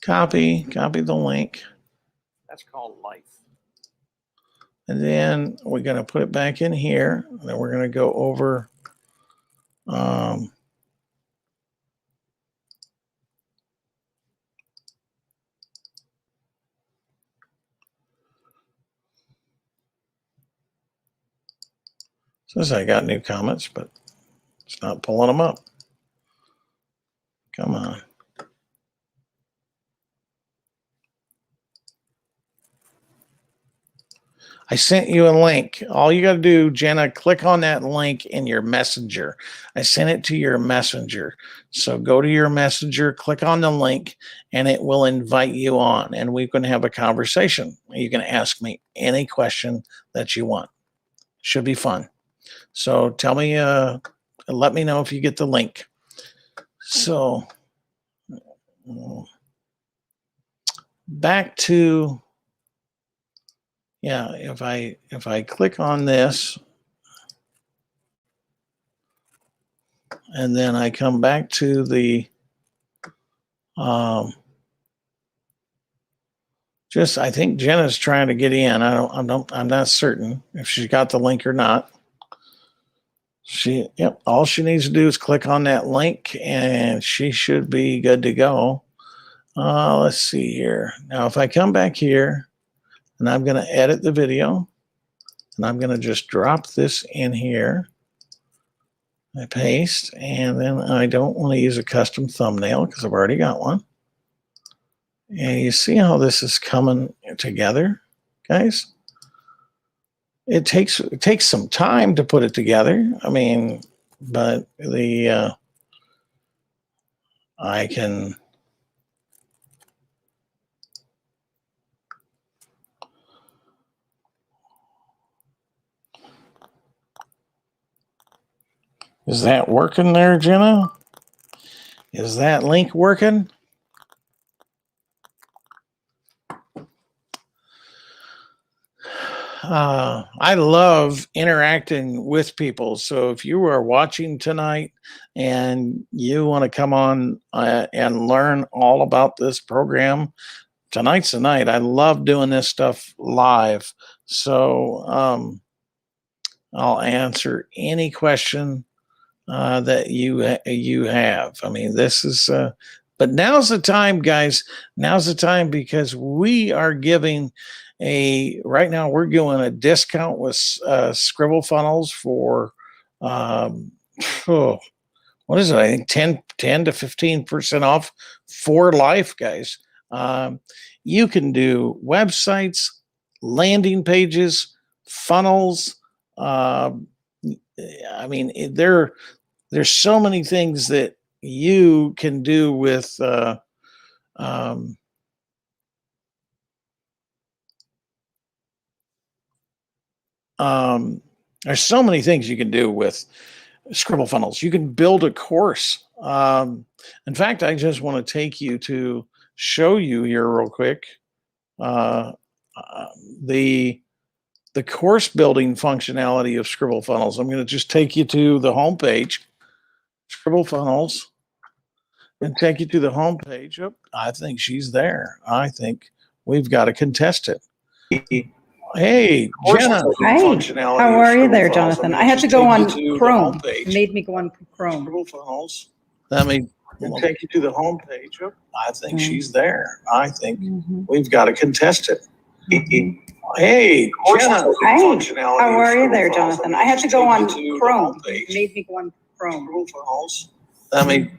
copy the link. That's called life. And then we're going to put it back in here. And then we're going to go over says I got new comments, but it's not pulling them up. Come on. I sent you a link. All you got to do, Jenna, click on that link in your messenger. I sent it to your messenger. So go to your messenger, click on the link, and it will invite you on. And we're going to have a conversation. You can ask me any question that you want. Should be fun. So tell me, let me know if you get the link. So back to, yeah, if I click on this and then I come back to the I think Jenna's trying to get in. I'm not certain if she got the link or not. All she needs to do is click on that link and she should be good to go. Let's see here. Now, if I come back here and I'm going to edit the video and I'm going to just drop this in here. I paste, and then I don't want to use a custom thumbnail because I've already got one. And you see how this is coming together, guys? It takes some time to put it together. I mean, but I can Is that working there, Jenna? Is that link working? I love interacting with people. So if you are watching tonight and you want to come on and learn all about this program, tonight's the night. I love doing this stuff live. So I'll answer any question that you have. I mean, this is But now's the time, guys. Now's the time because we are giving right now we're doing a discount with Scribble Funnels for um, oh, what is it? I think 10 to 15% off for life, guys. Um, you can do websites, landing pages, funnels. Um, I mean, there's so many things that you can do with um, there's so many things you can do with Scribble Funnels. You can build a course. In fact, I just want to take you to show you here real quick uh, uh, the the course building functionality of Scribble Funnels. I'm going to just take you to the home page, Scribble Funnels, and take you to the home page. Oh, I think she's there. I think we've got a contestant. Hey, Jenna. Hi. How are you there, Jonathan? I had to go on Chrome. It made me go on Chrome. Scribble Funnels. Let me take you to the home page. Oh, I think she's there. I think we've got a contestant. Hey, Jenna. Hi. How are you there, Jonathan? I had to go on Chrome. It made me go on Chrome. Scribble Funnels. Let me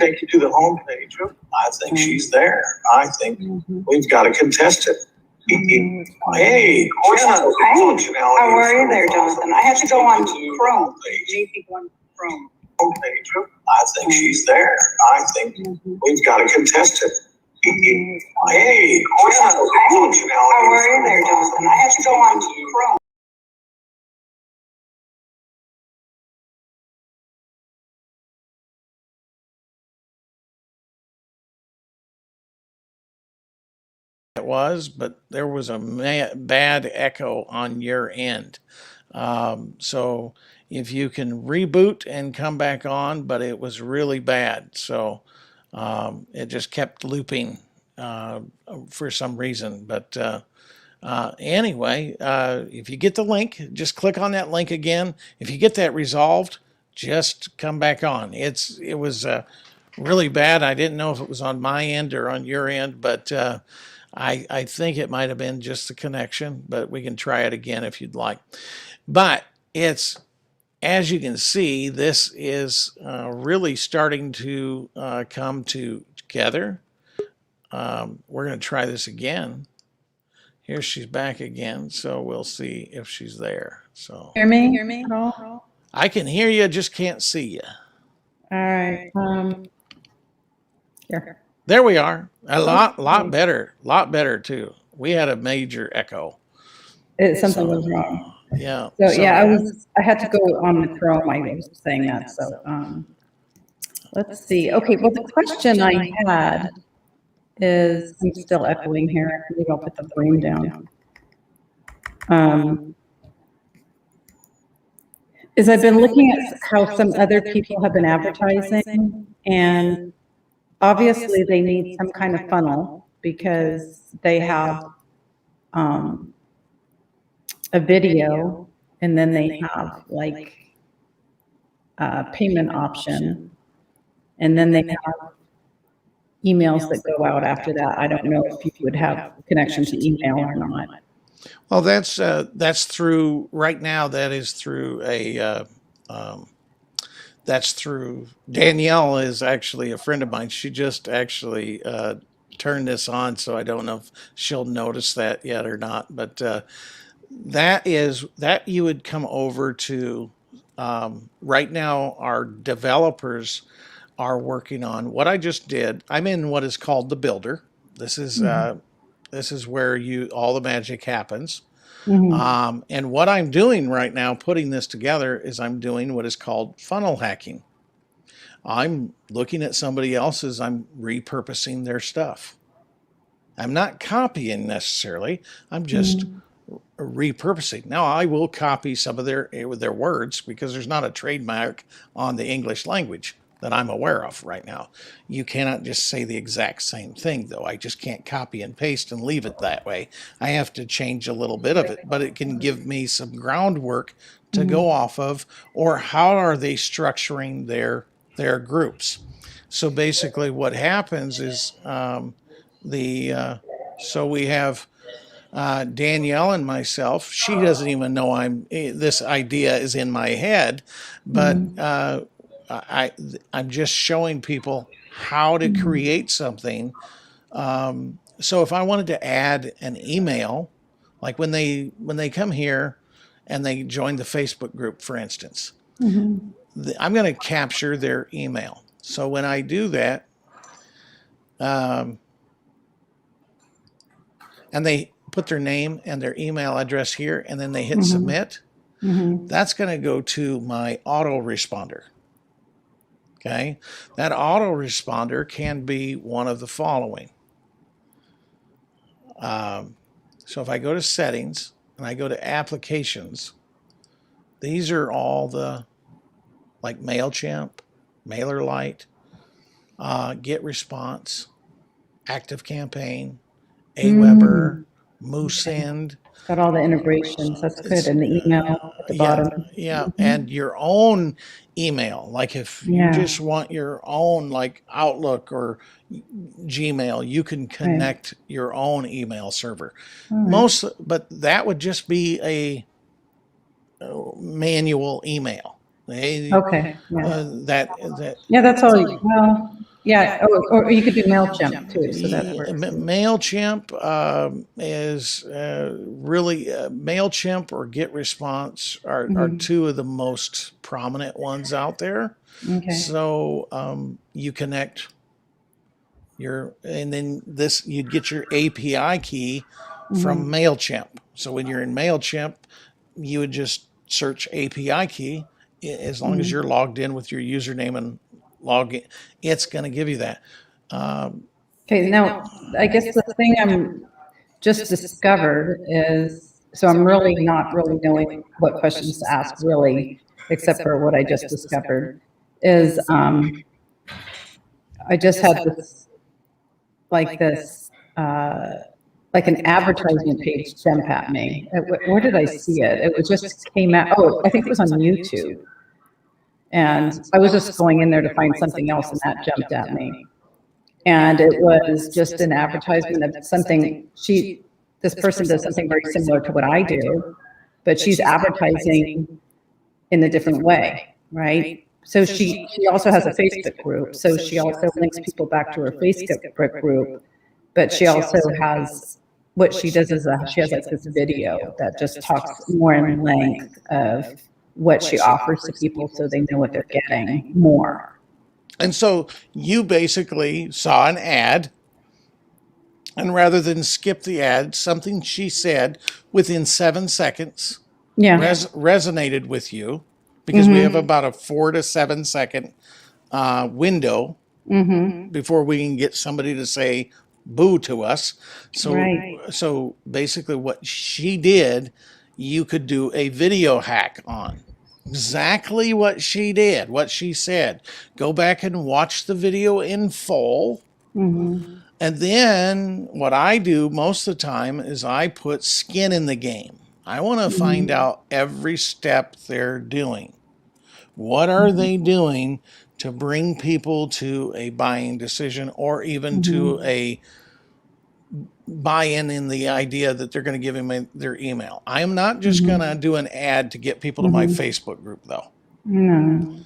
take you to the home page. Oh, I think she's there. I think we've got a contestant. Hey, Hi. How are you there, Jonathan? I had to go on Chrome. It made me go on Chrome. Homepage. I think she's there. I think we've got a contestant. Hey, Hi. How are you there, Jonathan? I had to go on Chrome. it was, but there was a bad echo on your end. So if you can reboot and come back on, but it was really bad. So it just kept looping for some reason. But anyway, if you get the link, just click on that link again. If you get that resolved, just come back on. It was really bad. I didn't know if it was on my end or on your end, but I think it might have been just the connection, but we can try it again if you'd like. But it's, as you can see, this is really starting to come together. We're going to try this again. Here she's back again, so we'll see if she's there. So Hear me at all? I can hear you, just can't see you. All right. Here. There we are. A lot better too. We had a major echo. Something was wrong. Yeah. So yeah, I had to go on the Chrome. I was saying that. So let's see. Okay. Well, the question I had is, I'm still echoing here. Maybe I'll put the volume down. Is I've been looking at how some other people have been advertising, and obviously they need some kind of funnel because they have a video, and then they have like a payment option, and then they have emails that go out after that. I don't know if you would have connection to email or not. Well, that's through right now. That is through that's through Danielle is actually a friend of mine. She just actually turned this on, so I don't know if she'll notice that yet or not. But that you would come over to. Right now, our developers are working on what I just did. I'm in what is called the builder. This is where all the magic happens. And what I'm doing right now, putting this together, is I'm doing what is called funnel hacking. I'm looking at somebody else's, I'm repurposing their stuff. I'm not copying necessarily. I'm just repurposing. Now I will copy some of their words because there's not a trademark on the English language that I'm aware of right now. You cannot just say the exact same thing, though. I just can't copy and paste and leave it that way. I have to change a little bit of it, but it can give me some groundwork to go off of, or how are they structuring their groups. So basically what happens is so we have Danielle and myself. She doesn't even know this idea is in my head, but I'm just showing people how to create something. So if I wanted to add an email, like when they come here and they join the Facebook group, for instance, I'm going to capture their email. So when I do that, and they put their name and their email address here, and then they hit submit, that's going to go to my autoresponder. Okay. That autoresponder can be one of the following. So if I go to settings and I go to applications, these are all the, like MailChimp, MailerLite, GetResponse, ActiveCampaign, Aweber, Moosend. Got all the integrations. That's good. And the email at the bottom. Yeah. And your own email. Like if you just want your own, like Outlook or Gmail, you can connect your own email server. But that would just be a manual email. Okay. That's all. Well, yeah. Or you could do MailChimp too. So that works. MailChimp is really MailChimp or GetResponse are two of the most prominent ones out there. Okay. So you connect and then you'd get your API key from MailChimp. So when you're in MailChimp, you would just search API key. As long as you're logged in with your username and login, it's going to give you that. Okay, now I guess the thing I'm just discovered is, so I'm really not really knowing what questions to ask really, except for what I just discovered, is I just had this, like an advertisement page jump at me. Where did I see it? It was just came out. Oh, I think it was on YouTube. And I was just going in there to find something else, and that jumped at me. And it was just an advertisement of something. This person does something very similar to what I do, but she's advertising in a different way, right? So she also has a Facebook group. So she also links people back to her Facebook group, but she also has, what she does is she has like this video that just talks more in length of what she offers to people so they know what they're getting more. And so you basically saw an ad, and rather than skip the ad, something she said within 7 seconds resonated with you, because we have about a 4 to 7 second window before we can get somebody to say boo to us. So basically what she did, you could do a video hack on. Exactly what she did, what she said. Go back and watch the video in full. And then what I do most of the time is I put skin in the game. I want to find out every step they're doing. What are they doing to bring people to a buying decision, or even to a buy-in in the idea that they're going to give him their email? I am not just going to do an ad to get people to my Facebook group, though. No.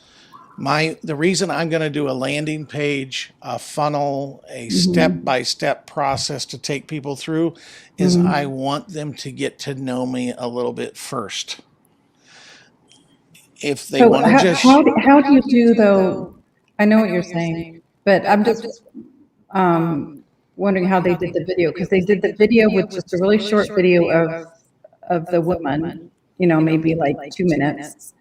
The reason I'm going to do a landing page, a funnel, a step-by-step process to take people through is I want them to get to know me a little bit first. If they want to just... How do you do, though? I know what you're saying, but I'm just wondering how they did the video, because they did the video with just a really short video of the woman, maybe like 2 minutes.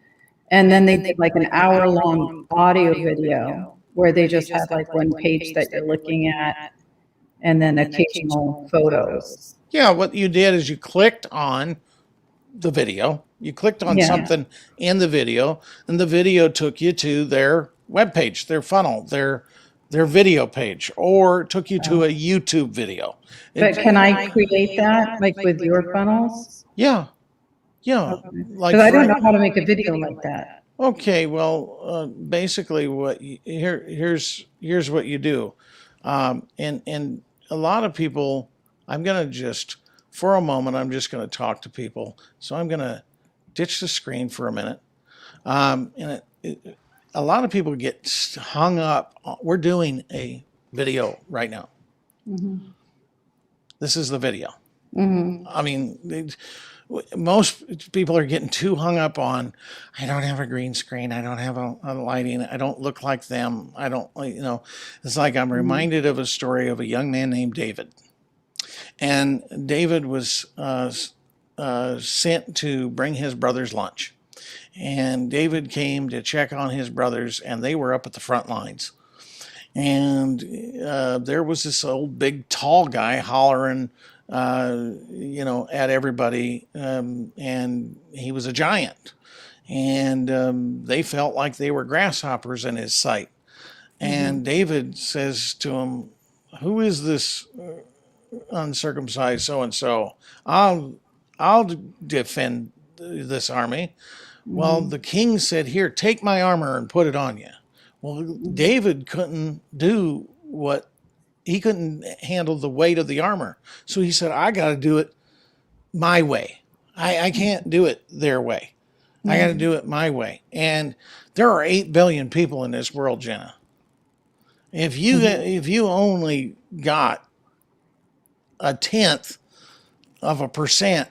And then they did like an hour-long audio video where they just had like one page that you're looking at and then occasional photos. Yeah, what you did is you clicked on the video. You clicked on something in the video, and the video took you to their webpage, their funnel, their video page, or took you to a YouTube video. But can I create that, like with your funnels? Yeah. Because I don't know how to make a video like that. Okay, well, basically, here's what you do, and a lot of people. I'm gonna just for a moment. I'm just gonna talk to people. So I'm gonna ditch the screen for a minute. A lot of people get hung up. We're doing a video right now. Mm-hmm. This is the video. Mm-hmm. I mean, most people are getting too hung up on, I don't have a green screen. I don't have a lighting. I don't look like them. I don't, it's like I'm reminded of a story of a young man named David. And David was sent to bring his brothers lunch. And David came to check on his brothers, and they were up at the front lines. And there was this old big tall guy hollering, at everybody, and he was a giant. And they felt like they were grasshoppers in his sight. And David says to him, "Who is this uncircumcised so and so? I'll defend this army." Well, the king said, "Here, take my armor and put it on you." Well, David couldn't he couldn't handle the weight of the armor. So he said, "I got to do it my way. I can't do it their way. I got to do it my way." And there are 8 billion people in this world, Jenna. If you only got a tenth of a percent,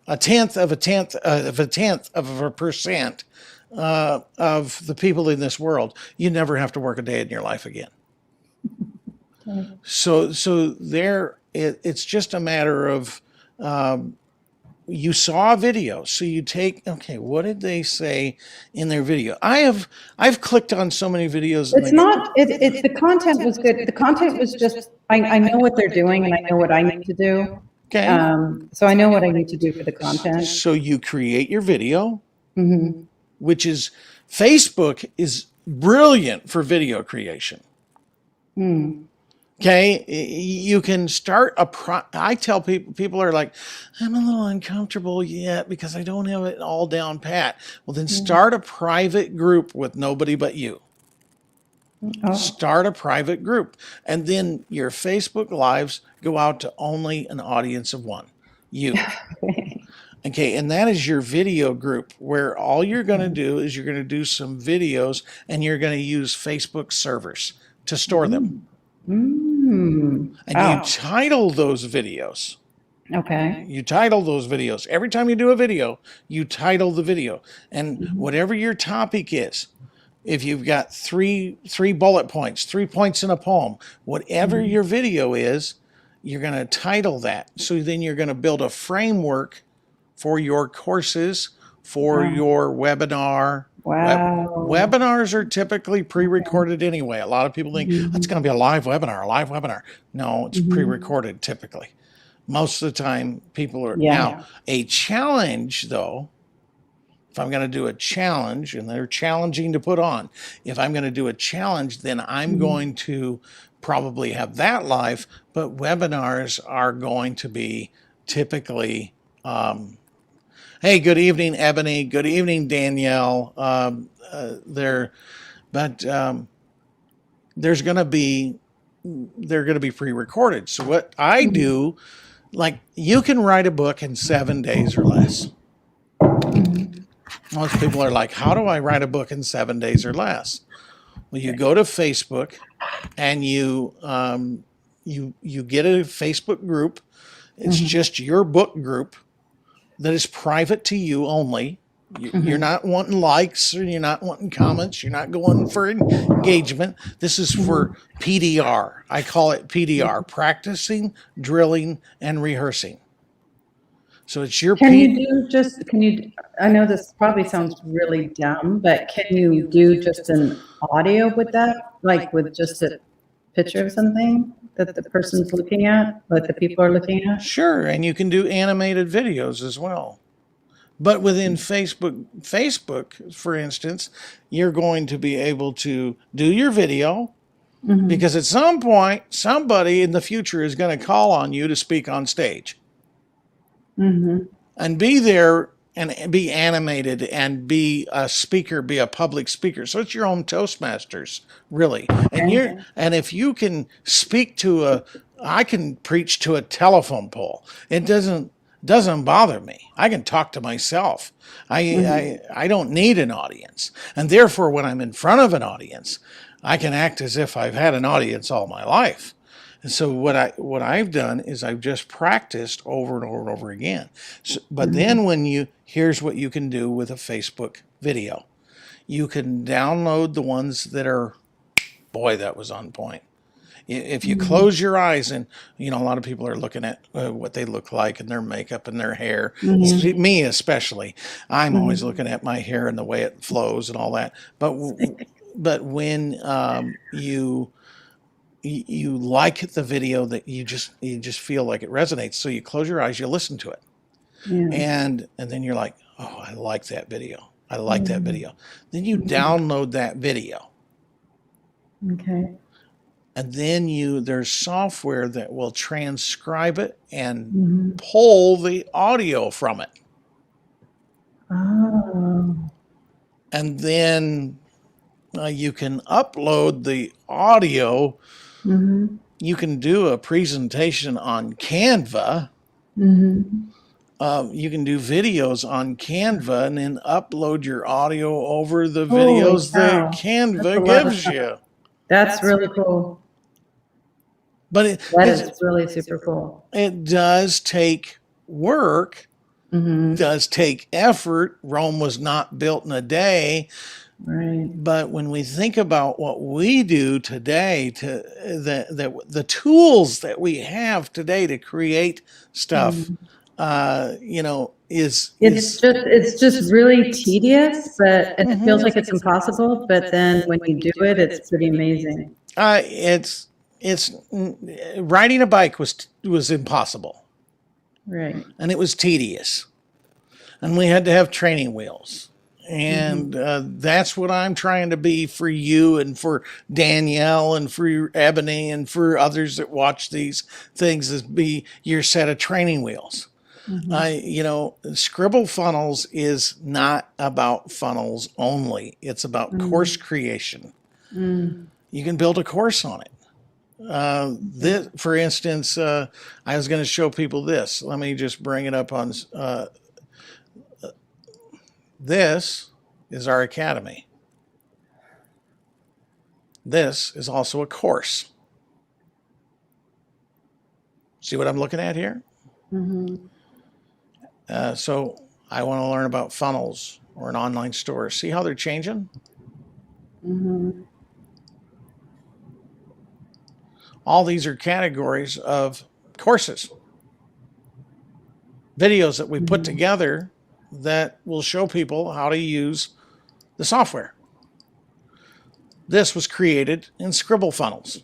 a tenth of a tenth of a tenth of a percent of the people in this world, you never have to work a day in your life again. So there, it's just a matter of you saw a video, so you take, okay, what did they say in their video? I've clicked on so many videos. It's not. It's the content was good. The content was just. I know what they're doing, and I know what I need to do. Okay. So I know what I need to do for the content. So you create your video, Mm-hmm. which is Facebook is brilliant for video creation. Mm. Okay, you can start I tell people are like, I'm a little uncomfortable yet because I don't have it all down pat. Well, then start a private group with nobody but you. Oh. Start a private group, and then your Facebook lives go out to only an audience of one, you. Okay, and that is your video group, where all you're going to do is you're going to do some videos, and you're going to use Facebook servers to store them. Mm. And you title those videos. Okay. You title those videos. Every time you do a video, you title the video. And whatever your topic is, if you've got three bullet points, 3 points in a poem, whatever your video is, you're going to title that. So then you're going to build a framework for your courses, for your webinar. Wow. Webinars are typically pre-recorded anyway. A lot of people think it's going to be a live webinar. No, it's pre-recorded typically. Most of the time people are. Now, a challenge though, if I'm going to do a challenge, and they're challenging to put on, if I'm going to do a challenge, then I'm going to probably have that live, but webinars are going to be typically, hey, good evening, Ebony. Good evening, Danielle. They're going to be pre-recorded. So what I do, like, you can write a book in 7 days or less. Most people are like, how do I write a book in 7 days or less? Well, you go to Facebook and you get a Facebook group. It's just your book group that is private to you only. You're not wanting likes, or you're not wanting comments. You're not going for engagement. This is for PDR. I call it PDR, practicing, drilling, and rehearsing. So it's your. Can you? I know this probably sounds really dumb, but can you do just an audio with that, like with just a picture of something that the person's looking at, like the people are looking at? Sure, and you can do animated videos as well. But within Facebook, for instance, you're going to be able to do your video, because at some point, somebody in the future is going to call on you to speak on stage. And be there and be animated and be a speaker, be a public speaker. So it's your own Toastmasters, really. And if you can speak to I can preach to a telephone pole. It doesn't bother me. I can talk to myself. I don't need an audience. And therefore, when I'm in front of an audience, I can act as if I've had an audience all my life. And so what I've done is I've just practiced over and over and over again. So, but then here's what you can do with a Facebook video. You can download the ones that are, boy, that was on point. If you close your eyes, and a lot of people are looking at what they look like and their makeup and their hair. Me especially, I'm always looking at my hair and the way it flows and all that. But when you like the video, that you just feel like it resonates, so you close your eyes, you listen to it, and then you're like, oh, I like that video. I like that video. Then you download that video. Okay. And then there's software that will transcribe it and pull the audio from it. Oh. And then you can upload the audio. You can do a presentation on Canva. You can do videos on Canva and then upload your audio over the videos that Canva gives you. That's really cool. But that is really super cool. It does take work. Does take effort. Rome was not built in a day. Right. But when we think about what we do today, the tools that we have today to create stuff, it's just really tedious, but it feels like it's impossible. But then when you do it, it's pretty amazing. It's riding a bike was impossible. Right. And it was tedious. And we had to have training wheels. And that's what I'm trying to be for you and for Danielle and for Ebony and for others that watch these things, is be your set of training wheels. Scribble Funnels is not about funnels only. It's about course creation. You can build a course on it. This, for instance, I was going to show people this. Let me just bring it up on. This is our academy. This is also a course. See what I'm looking at here? So I want to learn about funnels or an online store. See how they're changing? All these are categories of courses, videos that we put together that will show people how to use the software. This was created in Scribble Funnels.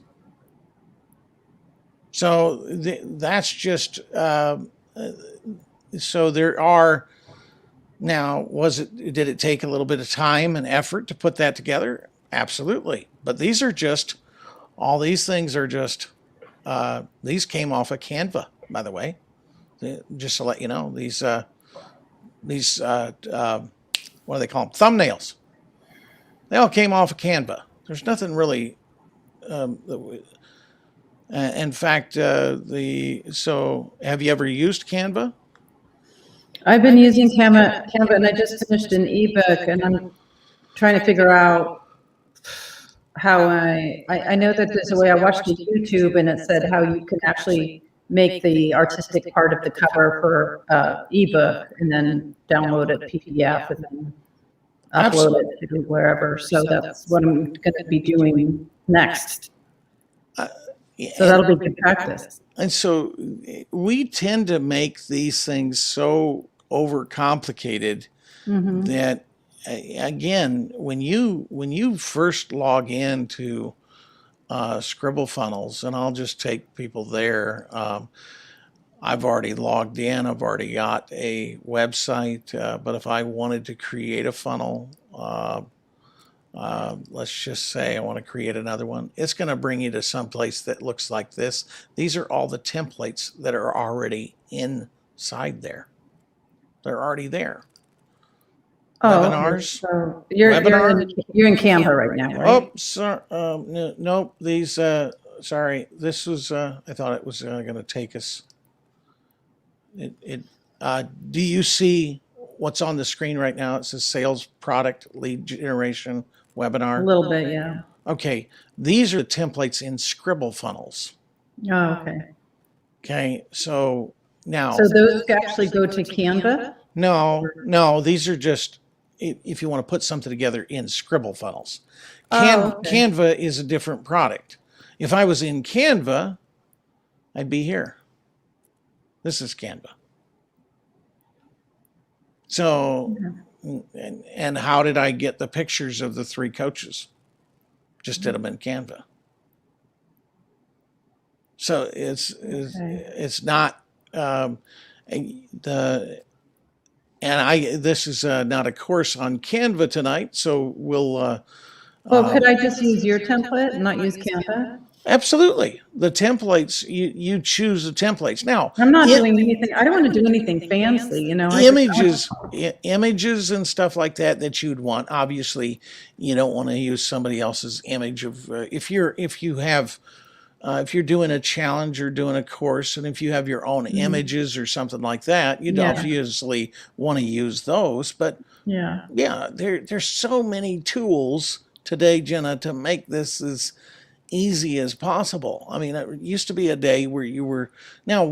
So that's just, so there are, now, did it take a little bit of time and effort to put that together? Absolutely. But these are just, all these things are just, these came off of Canva, by the way. Just to let you know, these what do they call them? Thumbnails. They all came off of Canva. There's nothing really, in fact, so have you ever used Canva? I've been using Canva, and I just finished an ebook, and I'm trying to figure out how I know that there's a way. I watched a YouTube, and it said how you can actually make the artistic part of the cover for ebook, and then download it PDF, and then upload it to wherever. So that's what I'm going to be doing next. So that'll be good practice. And so we tend to make these things so overcomplicated that, again, when you first log into Scribble Funnels, and I'll just take people there. I've already logged in. I've already got a website. But if I wanted to create a funnel, let's just say I want to create another one, it's going to bring you to some place that looks like this. These are all the templates that are already inside there. They're already there. Oh, okay. webinars. So you're in Canva right now, right? Oh, sorry. No, nope. These, sorry. This was, I thought it was going to take us. Do you see what's on the screen right now? It says sales product lead generation A webinar. little bit, yeah. Okay. These are the templates in Scribble funnels. Oh, okay. Okay. So now, So those actually go to Canva? no, these are just if you want to put something together in Scribble funnels. Oh, okay. Canva is a different product. If I was in Canva, I'd be here. This is Canva. So, and how did I get the pictures of the 3 coaches? Just did them in Canva. So it's not this is not a course on Canva tonight, so we'll. Well, could I just use your template and not use Canva? Absolutely, the templates you choose the templates now. I'm not doing anything. I don't want to do anything fancy, you know. Images and stuff like that you'd want. Obviously, you don't want to use somebody else's image of if you're doing a challenge or doing a course, and if you have your own images or something like that, you'd obviously want to use those. But yeah, there's so many tools today, Jenna, to make this as easy as possible. I mean, it used to be a day where you were. Now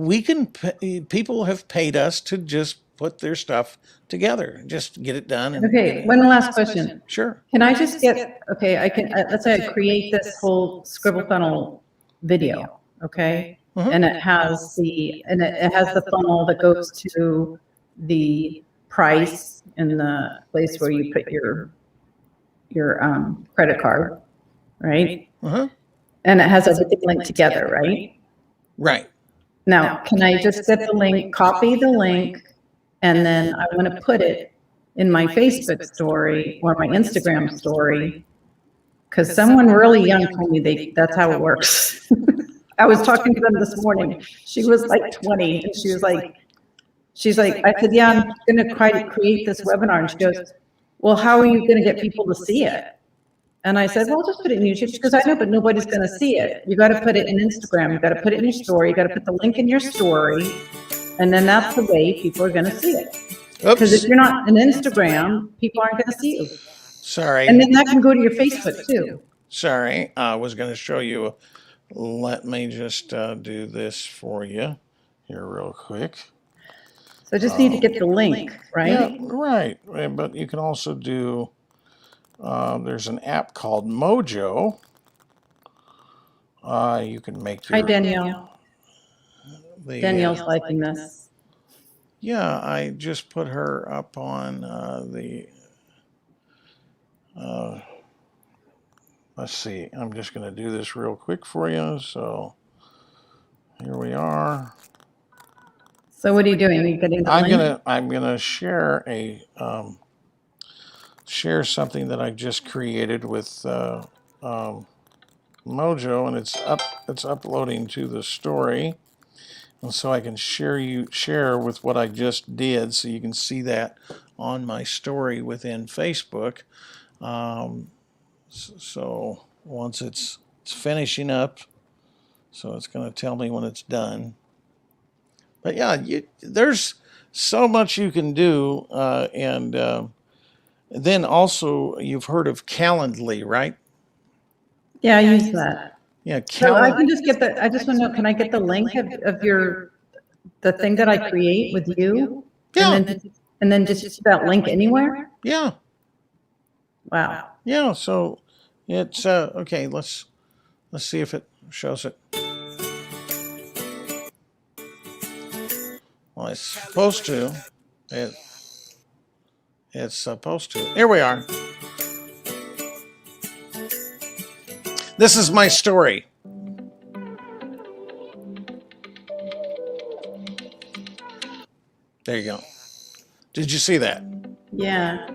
people have paid us to just put their stuff together, just get it done. Okay, one last question. Sure. Can I just get, okay, I can, let's say I create this whole Scribble funnel video, okay? And it has it has the funnel that goes to the price and the place where you put your credit card, right? And it has everything linked together, right? Right. Now, can I just get the link, copy the link, and then I want to put it in my Facebook story or my Instagram story? Because someone really young told me that's how it works. I was talking to them this morning. She was like 20, and she's like, I said, yeah, I'm going to create this webinar. And she goes, well, how are you going to get people to see it? And I said, well, just put it in YouTube. She goes, I know, but nobody's going to see it. You got to put it in Instagram. You got to put it in your story. You got to put the link in your story. And then that's the way people are going to see it. Because if you're not on Instagram, people aren't going to see you. Sorry. And then that can go to your Facebook too. Sorry. I was going to show you. Let me just do this for you here real quick. So I just need to get the link, right? Yeah, right. But you can also do, there's an app called Mojo. You can make your... Hi, Danielle. Danielle's liking this. Yeah, I just put her up on let's see. I'm just going to do this real quick for you. So here we are. So what are you doing? Are you getting the link? I'm gonna share share something that I just created with Mojo, and it's uploading to the story, and so I can share with what I just did, so you can see that on my story within Facebook. So once it's finishing up, so it's going to tell me when it's done. But yeah, there's so much you can do, and then also you've heard of Calendly, right? Yeah, I use that. Yeah, So I can just get I just want to know, can I get the link of the thing that I create with you? Yeah. And then just use that link anywhere? Yeah. Wow. Yeah. So it's okay. Let's see if it shows it. Well, it's supposed to. It's supposed to. Here we are. This is my story. There you go. Did you see that? Yeah.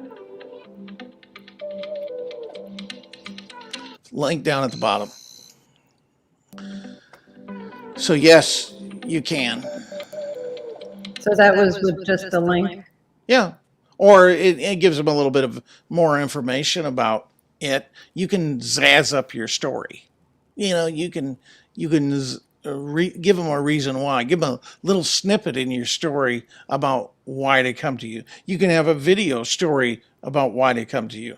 Link down at the bottom. So yes, you can. So that was with just the link? Yeah. or it gives them a little bit of more information about it. You can zazz up your story. You can give them a reason why. Give them a little snippet in your story about why they come to you. You can have a video story about why they come to you.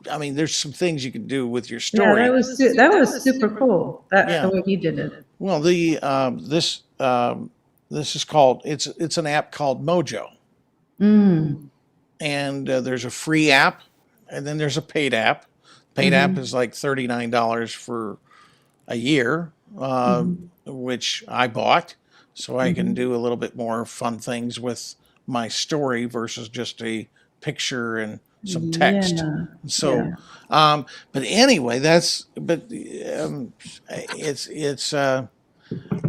There's some things you can do with your story. Yeah, that was super cool. Yeah. The way you did it. Well, this is called it's an app called Mojo, Mm. and there's a free app, and then there's a paid app. Paid app is like $39 for a year, which I bought, so I can do a little bit more fun things with my story versus just a picture and some text. Yeah. So, but anyway, it's.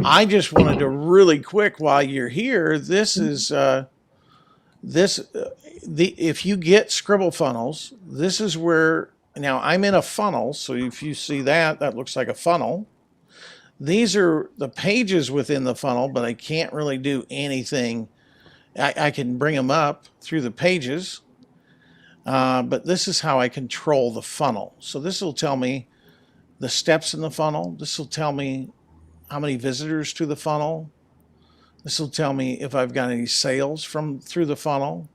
I just wanted to really quick while you're here. This is if you get Scribble Funnels, this is where. Now I'm in a funnel, so if you see that looks like a funnel. These are the pages within the funnel, but I can't really do anything. I can bring them up through the pages, but this is how I control the funnel. So this will tell me the steps in the funnel. This will tell me how many visitors to the funnel. This will tell me if I've got any sales through the funnel.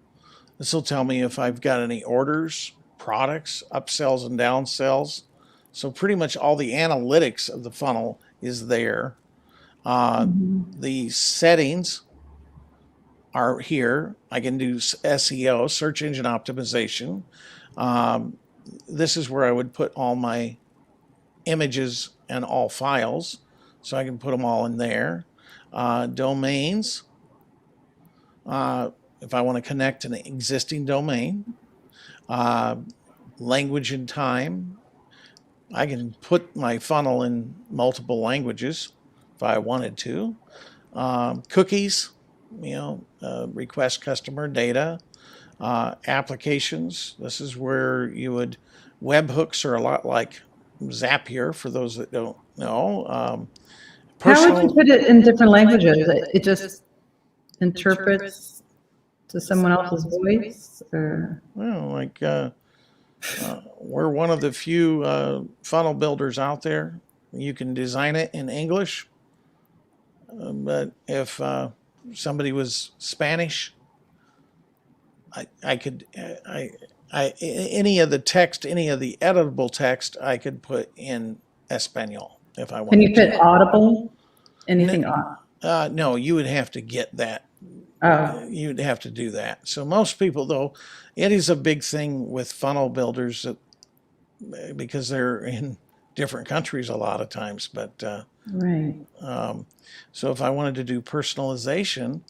This will tell me if I've got any orders, products, upsells and downsells. So pretty much all the analytics of the funnel is there. The settings are here. I can do SEO, search engine optimization. This is where I would put all my images and all files. So I can put them all in there. Domains. If I want to connect an existing domain. Language and time. I can put my funnel in multiple languages if I wanted to. Cookies, request customer data. Applications. This is where webhooks are a lot like Zapier for those that don't know. How would you put it in different languages? It just interprets to someone else's voice? Or? Well, we're one of the few funnel builders out there. You can design it in English, but if somebody was Spanish, I could any of the text, any of the editable text, I could put in Espanol if I wanted. Can you put Audible? Anything? No, you would have to get that. You'd have to do that. So most people, though, it is a big thing with funnel builders because they're in different countries a lot of times. But right. So if I wanted to do personalization,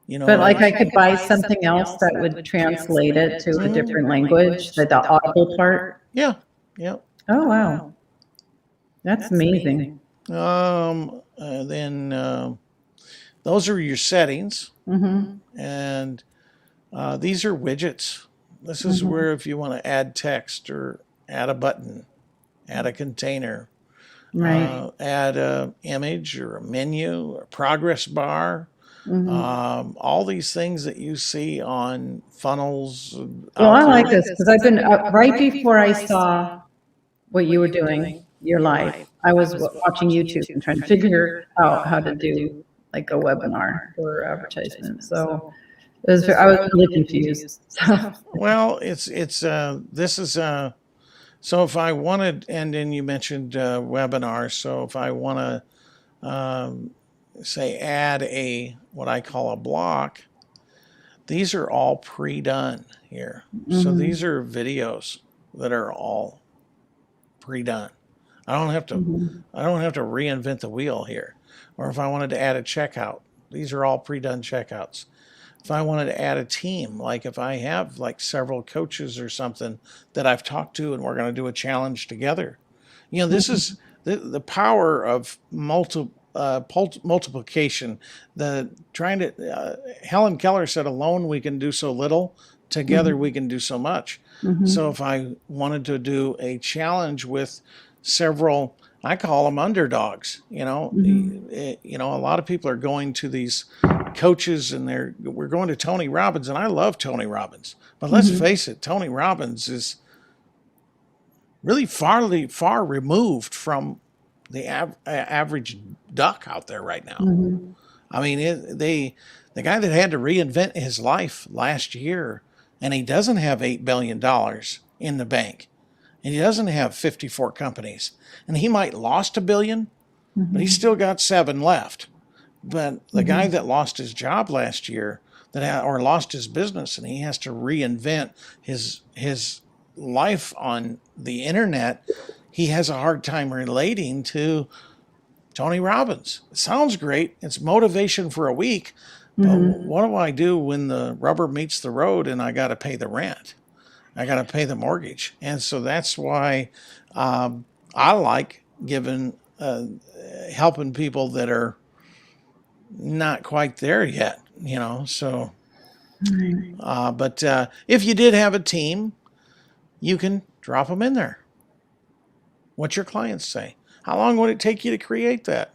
but I could buy something else that would translate it to a different language, like the Audible part. Yeah. Oh wow, that's amazing. Then those are your settings. And these are widgets. This is where if you want to add text or add a button, add a container, add a image or a menu or progress bar, all these things that you see on funnels. Well, I like this because I've been right before I saw what you were doing, your live, I was watching YouTube and trying to figure out how to do like a webinar for advertisement. So I was really confused. Well, this is so if I wanted, and then you mentioned webinars. So if I want to say add what I call a block, these are all pre-done here. So these are videos that are all pre-done. I don't have to reinvent the wheel here. Or if I wanted to add a checkout, these are all pre-done checkouts. If I wanted to add a team, like if I have like several coaches or something that I've talked to and we're going to do a challenge together, this is the power of multiplication. Helen Keller said, alone we can do so little, together we can do so much. So if I wanted to do a challenge with several, I call them underdogs, a lot of people are going to these coaches and we're going to Tony Robbins, and I love Tony Robbins, but let's face it, Tony Robbins is really far removed from the average duck out there right now. I mean, the guy that had to reinvent his life last year, and he doesn't have $8 billion in the bank, and he doesn't have 54 companies, and he might lost $1 billion, but he's still got 7 left. But the guy that lost his job last year, or lost his business, and he has to reinvent his life on the internet, he has a hard time relating to Tony Robbins. It sounds great. It's motivation for a week. But what do I do when the rubber meets the road and I got to pay the rent? I got to pay the mortgage. And so that's why I like helping people that are not quite there yet, so. But if you did have a team, you can drop them in there. What's your clients say? How long would it take you to create that?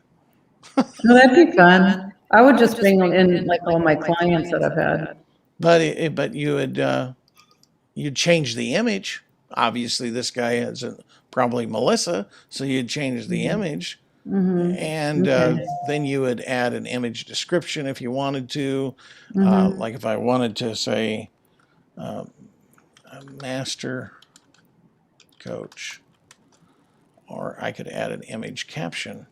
No, that'd be fun. I would just bring in like all my clients that I've had. But you would you'd change the image. Obviously, this guy is probably Melissa, so you'd change the image, and then you would add an image description if you wanted to. Like if I wanted to say a master coach, or I could add an image caption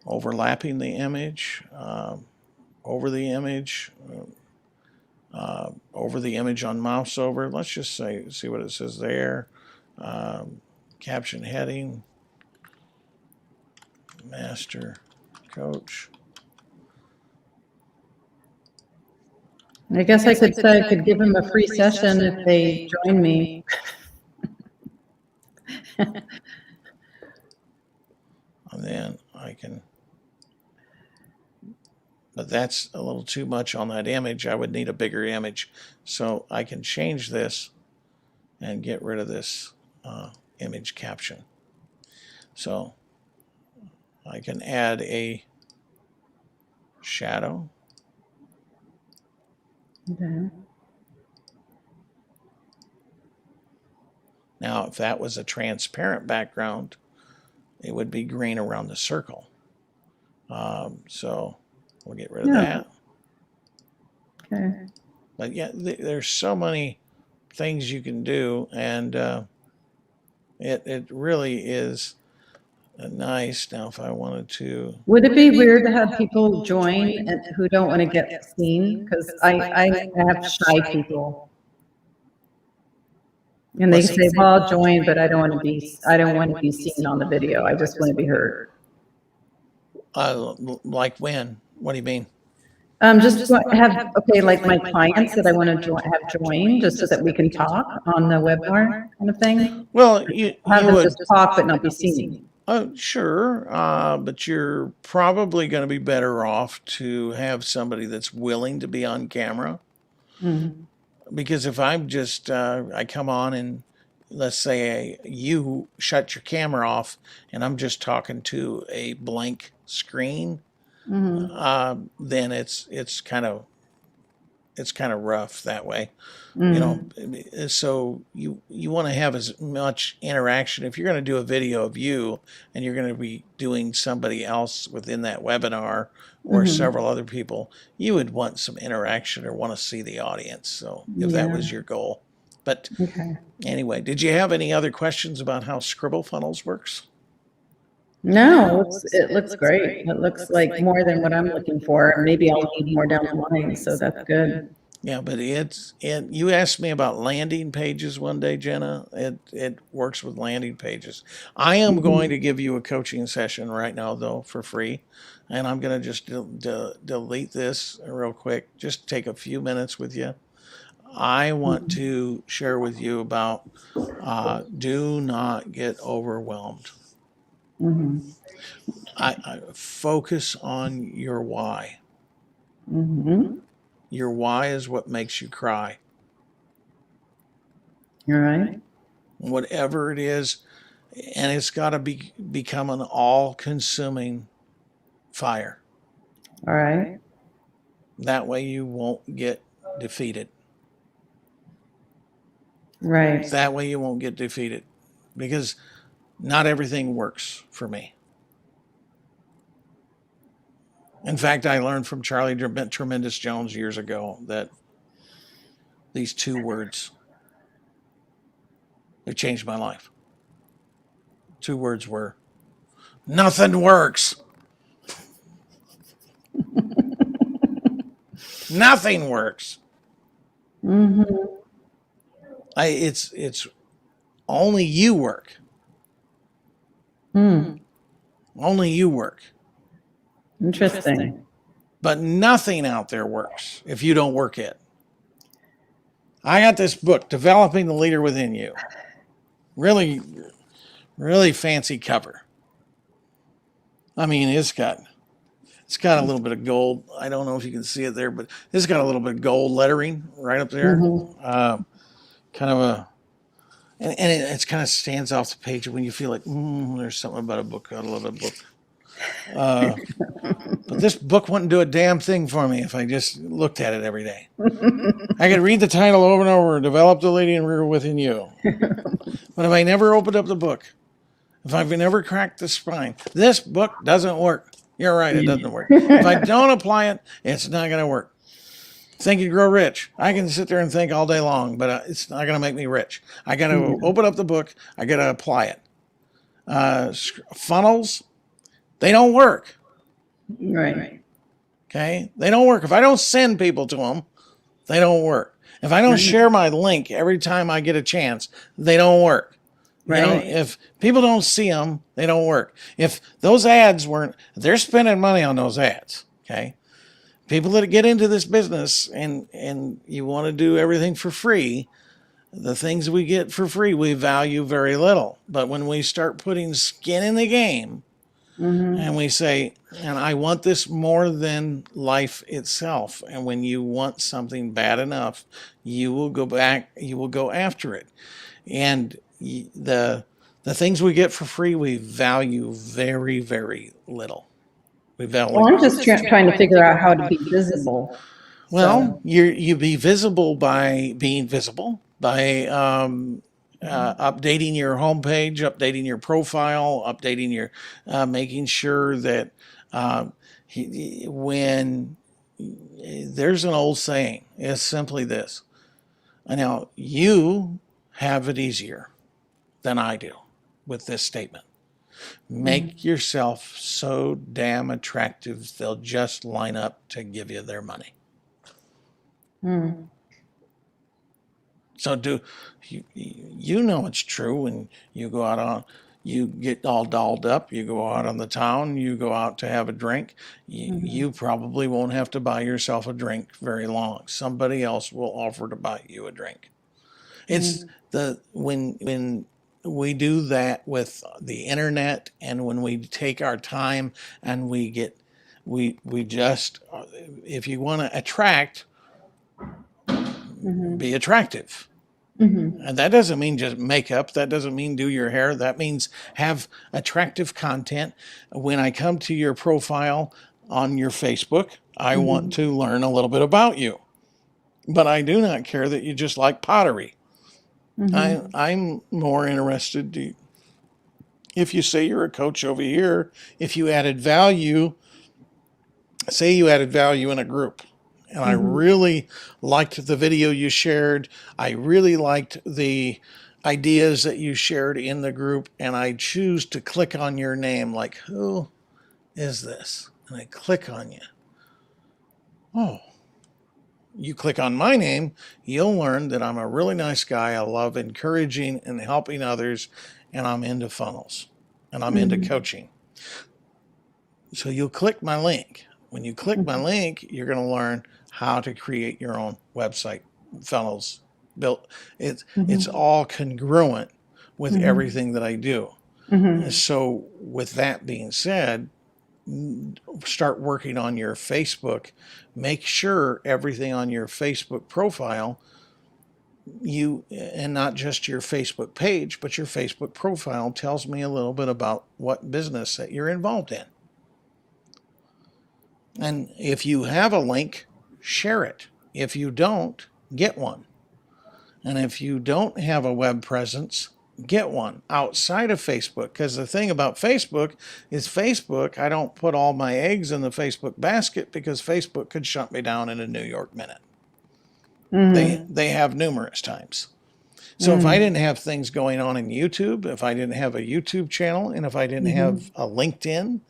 overlapping the image, over the image, over the image on mouse over. Let's just see what it says there. Caption heading, master coach. I guess I could say I could give them a free session if they join me. And then I can, but that's a little too much on that image. I would need a bigger image. So I can change this and get rid of this image caption. So I can add a shadow. Okay. Now, if that was a transparent background, it would be green around the circle. So we'll get rid of that. Okay. But yeah, there's so many things you can do, and it really is nice. Now, if I wanted to, Would it be weird to have people join and who don't want to get seen? Because I have shy people. And they say, well, I'll join, but I don't want to be seen on the video. I just want to be heard. like when? What do you mean? Just okay, like my clients that I want to have join, just so that we can talk on the webinar kind of thing. Well, you Have them would. just talk but not be seen. Sure, but you're probably going to be better off to have somebody that's willing to be on camera. Because if I'm just, I come on and let's say you shut your camera off and I'm just talking to a blank screen, then it's kind of rough that way, so you want to have as much interaction. If you're going to do a video of you and you're going to be doing somebody else within that webinar or several other people, you would want some interaction or want to see the audience. So if that was your goal. But anyway, did you have any other questions about how Scribble Funnels works? No, it looks great. It looks like more than what I'm looking for. Maybe I'll need more down the line, so that's good. Yeah, but you asked me about landing pages one day, Jenna. It works with landing pages. I am going to give you a coaching session right now, though, for free. And I'm going to just delete this real quick. Just take a few minutes with you. I want to share with you about do not get overwhelmed. I focus on your why. Your why is what makes you cry. You're right. Whatever it is, and it's got to become an all-consuming fire. All right. That way you won't get defeated. Right. That way you won't get defeated, because not everything works for me. In fact, I learned from Charlie Tremendous Jones years ago that these 2 words, they changed my life. 2 words were, nothing works. Nothing works. Mm-hmm. It's only you work. Only you work. Interesting. But nothing out there works if you don't work it. I got this book, Developing the Leader Within You. Really, really fancy cover. I mean, it's got a little bit of gold. I don't know if you can see it there, but it's got a little bit of gold lettering right up there. Kind of a, and it's kind of stands off the page when you feel like, there's something about a book. I love a book. But this book wouldn't do a damn thing for me if I just looked at it every day. I could read the title over and over, Develop the Leader Within You. But if I never opened up the book, if I've never cracked the spine, this book doesn't work. You're right, it doesn't work. If I don't apply it, it's not going to work. Think and Grow Rich. I can sit there and think all day long, but it's not going to make me rich. I got to open up the book. I got to apply it. Funnels, they don't work. Right. Okay? They don't work. If I don't send people to them, they don't work. If I don't share my link every time I get a chance, they don't work. Right. You know, if people don't see them, they don't work. If those ads weren't, they're spending money on those ads. Okay? People that get into this business and you want to do everything for free, the things we get for free, we value very little. But when we start putting skin in the game, and we say, and I want this more than life itself. And when you want something bad enough, you will go back, you will go after it. And the things we get for free, we value very, very little. We value. Well, I'm just trying to figure out how to be visible. Well, you be visible by being visible, by updating your homepage, updating your profile, updating your, making sure that when there's an old saying, it's simply this. Now, you have it easier than I do with this statement. Make yourself so damn attractive, they'll just line up to give you their money. So you know it's true when you go out on, you get all dolled up, you go out on the town, you go out to have a drink, you probably won't have to buy yourself a drink very long. Somebody else will offer to buy you a drink. It's when we do that with the internet, and when we take our time and we just, if you want to attract, be attractive. And that doesn't mean just makeup. That doesn't mean do your hair. That means have attractive content. When I come to your profile on your Facebook, I want to learn a little bit about you. But I do not care that you just like pottery. I'm more interested if you say you're a coach over here, if you added value, say you added value in a group. And I really liked the video you shared. I really liked the ideas that you shared in the group. And I choose to click on your name, like, who is this? And I click on you. Oh, you click on my name, you'll learn that I'm a really nice guy. I love encouraging and helping others. And I'm into funnels. And I'm into coaching. So you'll click my link. When you click my link, you're going to learn how to create your own website, funnels built. It's all congruent with everything that I do. So with that being said, start working on your Facebook. Make sure everything on your Facebook profile, and not just your Facebook page, but your Facebook profile tells me a little bit about what business that you're involved in. And if you have a link, share it. If you don't, get one. And if you don't have a web presence, get one outside of Facebook. Because the thing about Facebook is I don't put all my eggs in the Facebook basket because Facebook could shut me down in a New York minute. They have numerous times. So if I didn't have things going on in YouTube, if I didn't have a YouTube channel, and if I didn't have a LinkedIn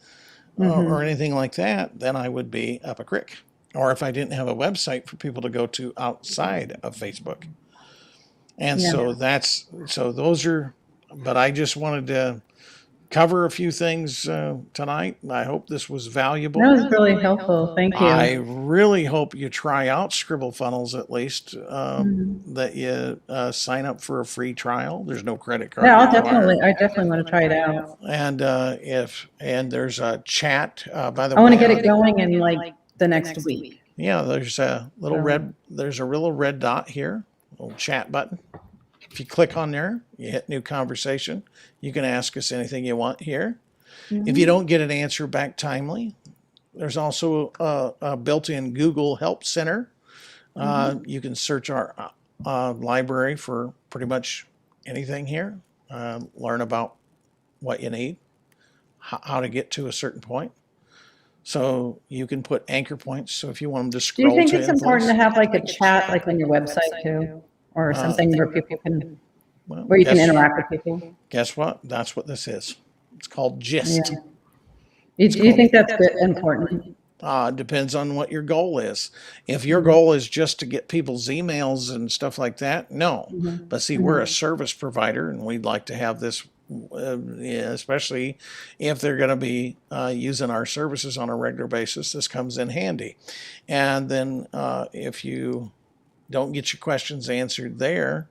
or anything like that, then I would be up a creek. Or if I didn't have a website for people to go to outside of Facebook. And so those are, but I just wanted to cover a few things tonight. I hope this was valuable. That was really helpful. Thank you. I really hope you try out Scribble Funnels at least, that you sign up for a free trial. There's no credit card. Yeah, required. I definitely want to try it out. And and there's a chat, by the way. I want to get it going in like the next week. Yeah, there's a little red dot here, little chat button. If you click on there, you hit new conversation. You can ask us anything you want here. If you don't get an answer back timely, there's also a built-in Google Help Center. You can search our library for pretty much anything here. Learn about what you need, how to get to a certain point. So you can put anchor points. So if you want them to Do scroll you think to it's any important place- to have like a chat like on your website too? Or something where people can, well, where you can guess- interact with people? Guess what? That's what this is. It's called Gist. Yeah. Do you think that's important? Depends on what your goal is. If your goal is just to get people's emails and stuff like that, no. But see, we're a service provider, and we'd like to have this, especially if they're going to be using our services on a regular basis. This comes in handy. And then if you don't get your questions answered there,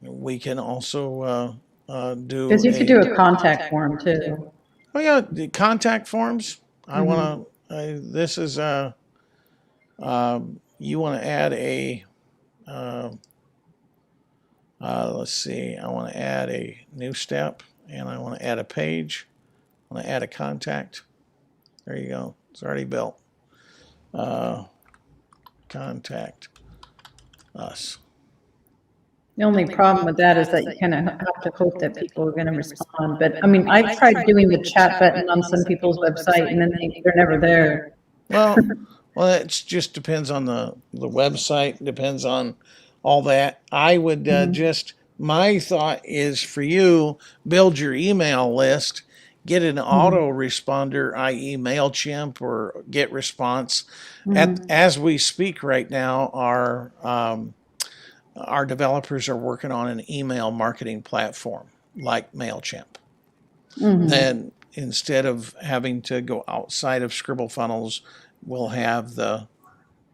we can also do. Because you could do a contact form too. Oh yeah, the contact forms. I want to. This is you want to add a. Let's see. I want to add a new step, and I want to add a page. I want to add a contact. There you go. It's already built. Contact us. The only problem with that is that you kind of have to hope that people are going to respond. But I mean, I've tried doing the chat button on some people's website and then they're never there. Well, it just depends on the website. Depends on all that. I would just, my thought is for you, build your email list, get an autoresponder, i.e. MailChimp or GetResponse. As we speak right now, our developers are working on an email marketing platform like MailChimp. Then instead of having to go outside of Scribble Funnels, we'll have the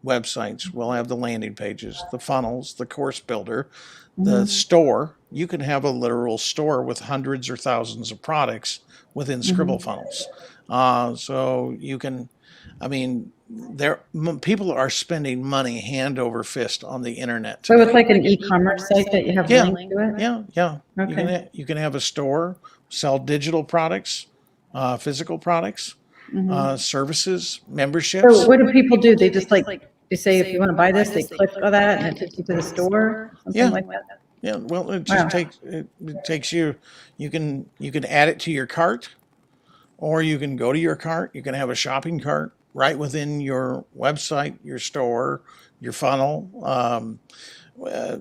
websites, we'll have the landing pages, the funnels, the course builder, the store. You can have a literal store with hundreds or thousands of products within Scribble Funnels. So you can, I mean, people are spending money hand over fist on the internet. So it's like an e-commerce site that you have Yeah. linked to it? Yeah. Okay. You can have a store, sell digital products, physical products, services, memberships. So what do people do? They just like, they say, if you want to buy this, they click on that and it takes you to the store, something Yeah. like that? Yeah, well, it just takes you. You can add it to your cart, or you can go to your cart. You can have a shopping cart right within your website, your store, your funnel.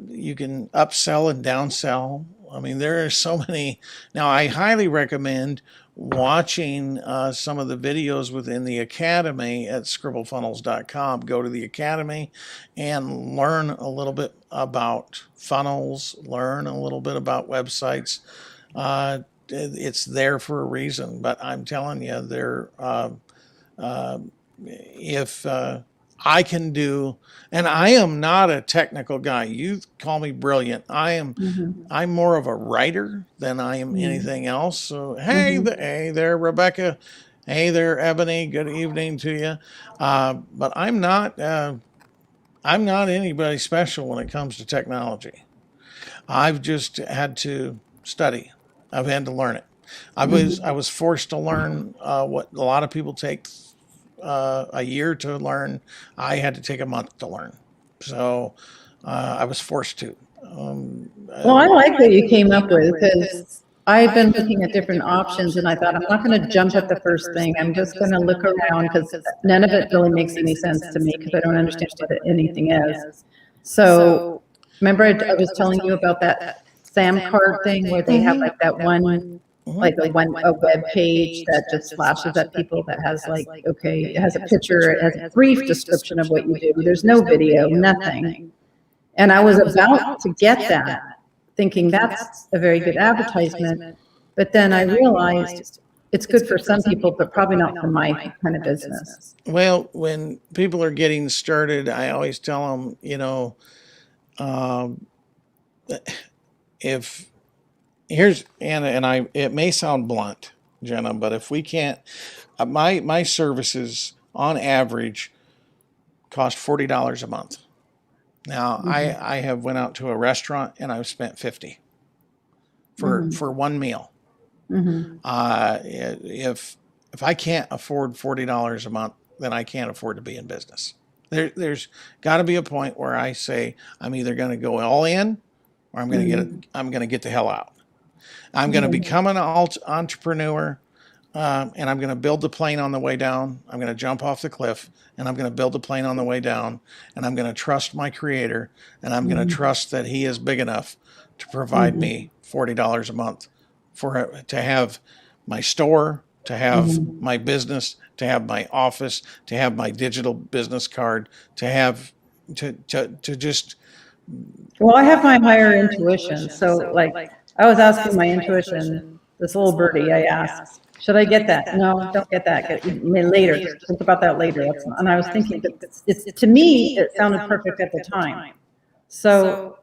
You can upsell and downsell. I mean, there are so many. Now, I highly recommend watching some of the videos within the Academy at scribblefunnels.com. Go to the Academy and learn a little bit about funnels, learn a little bit about websites. It's there for a reason, but I'm telling you, if I can do, and I am not a technical guy. You call me brilliant. I'm more of a writer than I am anything else. So hey there, Rebecca. Hey there, Ebony. Good evening to you. But I'm not anybody special when it comes to technology. I've just had to study. I've had to learn it. I was forced to learn what a lot of people take a year to learn. I had to take a month to learn. So I was forced to. Well, I like what you came up with because I've been looking at different options and I thought, I'm not going to jump at the first thing. I'm just going to look around because none of it really makes any sense to me because I don't understand what anything is. So remember I was telling you about that SAM card thing where they have like that one, like a web page that just flashes at people that has like, okay, it has a picture, it has a brief description of what you do. There's no video, nothing. And I was about to get that, thinking that's a very good advertisement. But then I realized it's good for some people, but probably not for my kind of business. Well, when people are getting started, I always tell them, you know, if here's and I it may sound blunt, Jenna, but if we can't, my services on average cost $40 a month. Now I have went out to a restaurant and I've spent 50 for one meal. If I can't afford $40 a month, then I can't afford to be in business. There's got to be a point where I say I'm either going to go all in or I'm going to get the hell out. I'm going to become an entrepreneur, and I'm going to build the plane on the way down. I'm going to jump off the cliff, and I'm going to build the plane on the way down, and I'm going to trust my creator, and I'm going to trust that he is big enough to provide me $40 a month to have my store, to have my business, to have my office, to have my digital business card, to have to just. Well, I have my higher intuition. So like I was asking my intuition, this little birdie, I asked, should I get that? No, don't get that. Get later. Think about that later. And I was thinking that it's to me, it sounded perfect at the time. So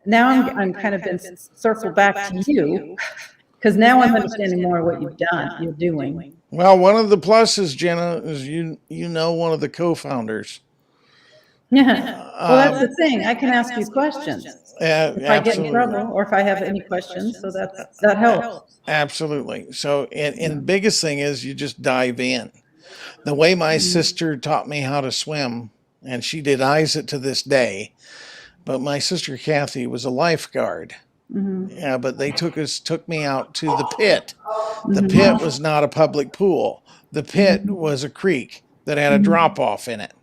now I'm kind of been circled back to you because now I'm understanding more what you're doing. Well, one of the pluses, Jenna, is you know one of the co-founders. Yeah. Well, that's the thing. I can ask you questions if I get in Absolutely. trouble or if I have any questions. So that helps. Absolutely. So, and the biggest thing is you just dive in. The way my sister taught me how to swim, and she denies it to this day, but my sister Kathy was a lifeguard. Yeah, but they took me out to the pit. The pit was not a public pool. The pit was a creek that had a drop off in it.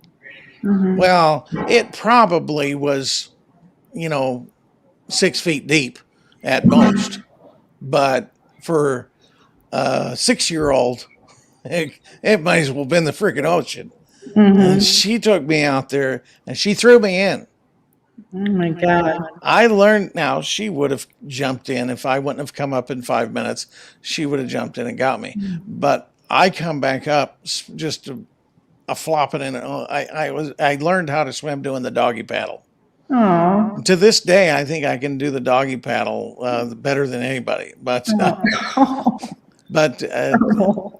Well, it probably was, 6 feet deep at most, but for a 6-year-old, it might as well have been the freaking ocean. And she took me out there and she threw me in. Oh my God. I learned. Now she would have jumped in if I wouldn't have come up in 5 minutes. She would have jumped in and got me. But I come back up just a flopping in. I learned how to swim doing the doggy paddle. Oh. To this day, I think I can do the doggy paddle better than anybody. But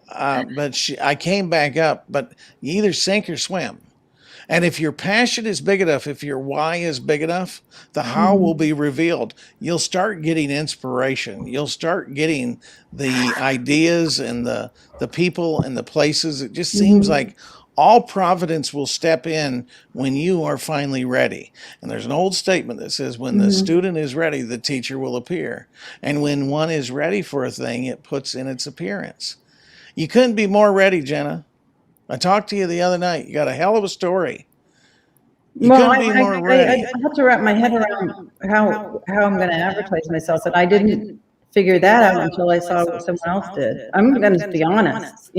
I came back up. But you either sink or swim. And if your passion is big enough, if your why is big enough, the how will be revealed. You'll start getting inspiration. You'll start getting the ideas and the people and the places. It just seems like all providence will step in when you are finally ready. And there's an old statement that says, when the student is ready, the teacher will appear. And when one is ready for a thing, it puts in its appearance. You couldn't be more ready, Jenna. I talked to you the other night. You got a hell of a story. You couldn't be more ready. I have to wrap my head around how I'm going to advertise myself, and I didn't figure that out until I saw what someone else did. I'm going to be honest,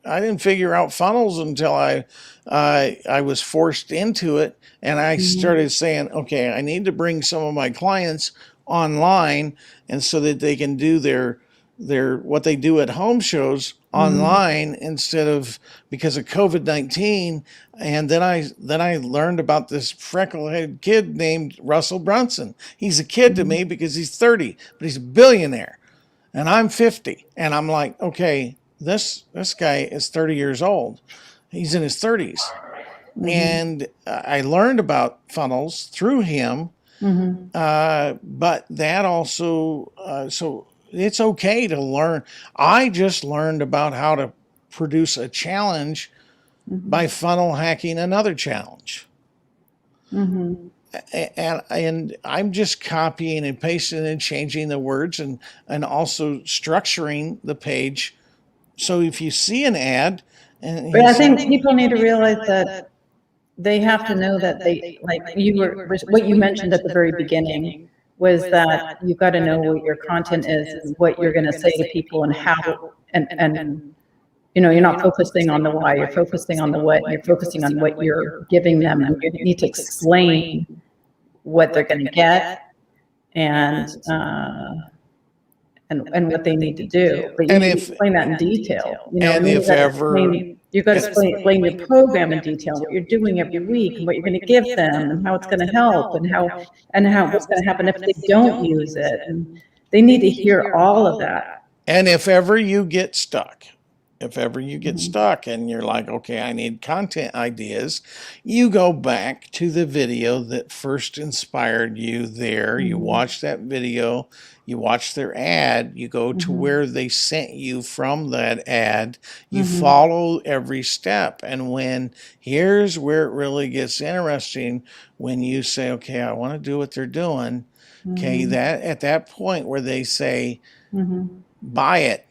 I didn't figure out funnels until I was forced into it, and I started saying, okay, I need to bring some of my clients online, and so that they can do their what they do at home shows online instead of because of COVID-19. And then I learned about this freckle-headed kid named Russell Brunson. He's a kid to me because he's 30, but he's a billionaire, and I'm 50, and I'm like, okay. This guy is 30 years old. He's in his 30s. And I learned about funnels through him. But that also, so it's okay to learn. I just learned about how to produce a challenge by funnel hacking another challenge. Mm-hmm. And I'm just copying and pasting and changing the words and also structuring the page. So if you see an ad, and But I think people need to realize that they have to know that they, like what you mentioned at the very beginning was that you've got to know what your content is and what you're going to say to people and how, and you're not focusing on the why, you're focusing on the what, and you're focusing on what you're giving them, and you need to explain what they're going to get and what they need to do. But you need to explain that in detail. And if ever, you've got to explain your program in detail, what you're doing every week, and what you're going to give them, and how it's going to help, and how what's going to happen if they don't use it. And they need to hear all of that. And if ever you get stuck, and you're like, okay, I need content ideas, you go back to the video that first inspired you there. You watch that video, you watch their ad, you go to where they sent you from that ad, you follow every step. And here's where it really gets interesting, when you say, okay, I want to do what they're doing. Okay, that at that point where they say, buy it.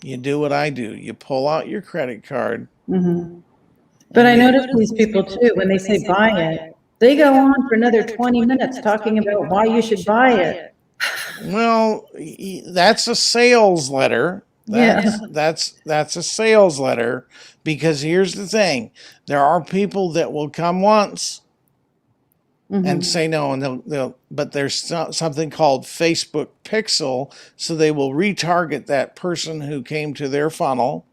You do what I do. You pull out your credit card. But I notice these people too, when they say buy it, they go on for another 20 minutes talking about why you should buy it. Well, that's a sales letter. That's a sales letter, because here's the thing. There are people that will come once and say no, and but there's something called Facebook Pixel, so they will retarget that person who came to their funnel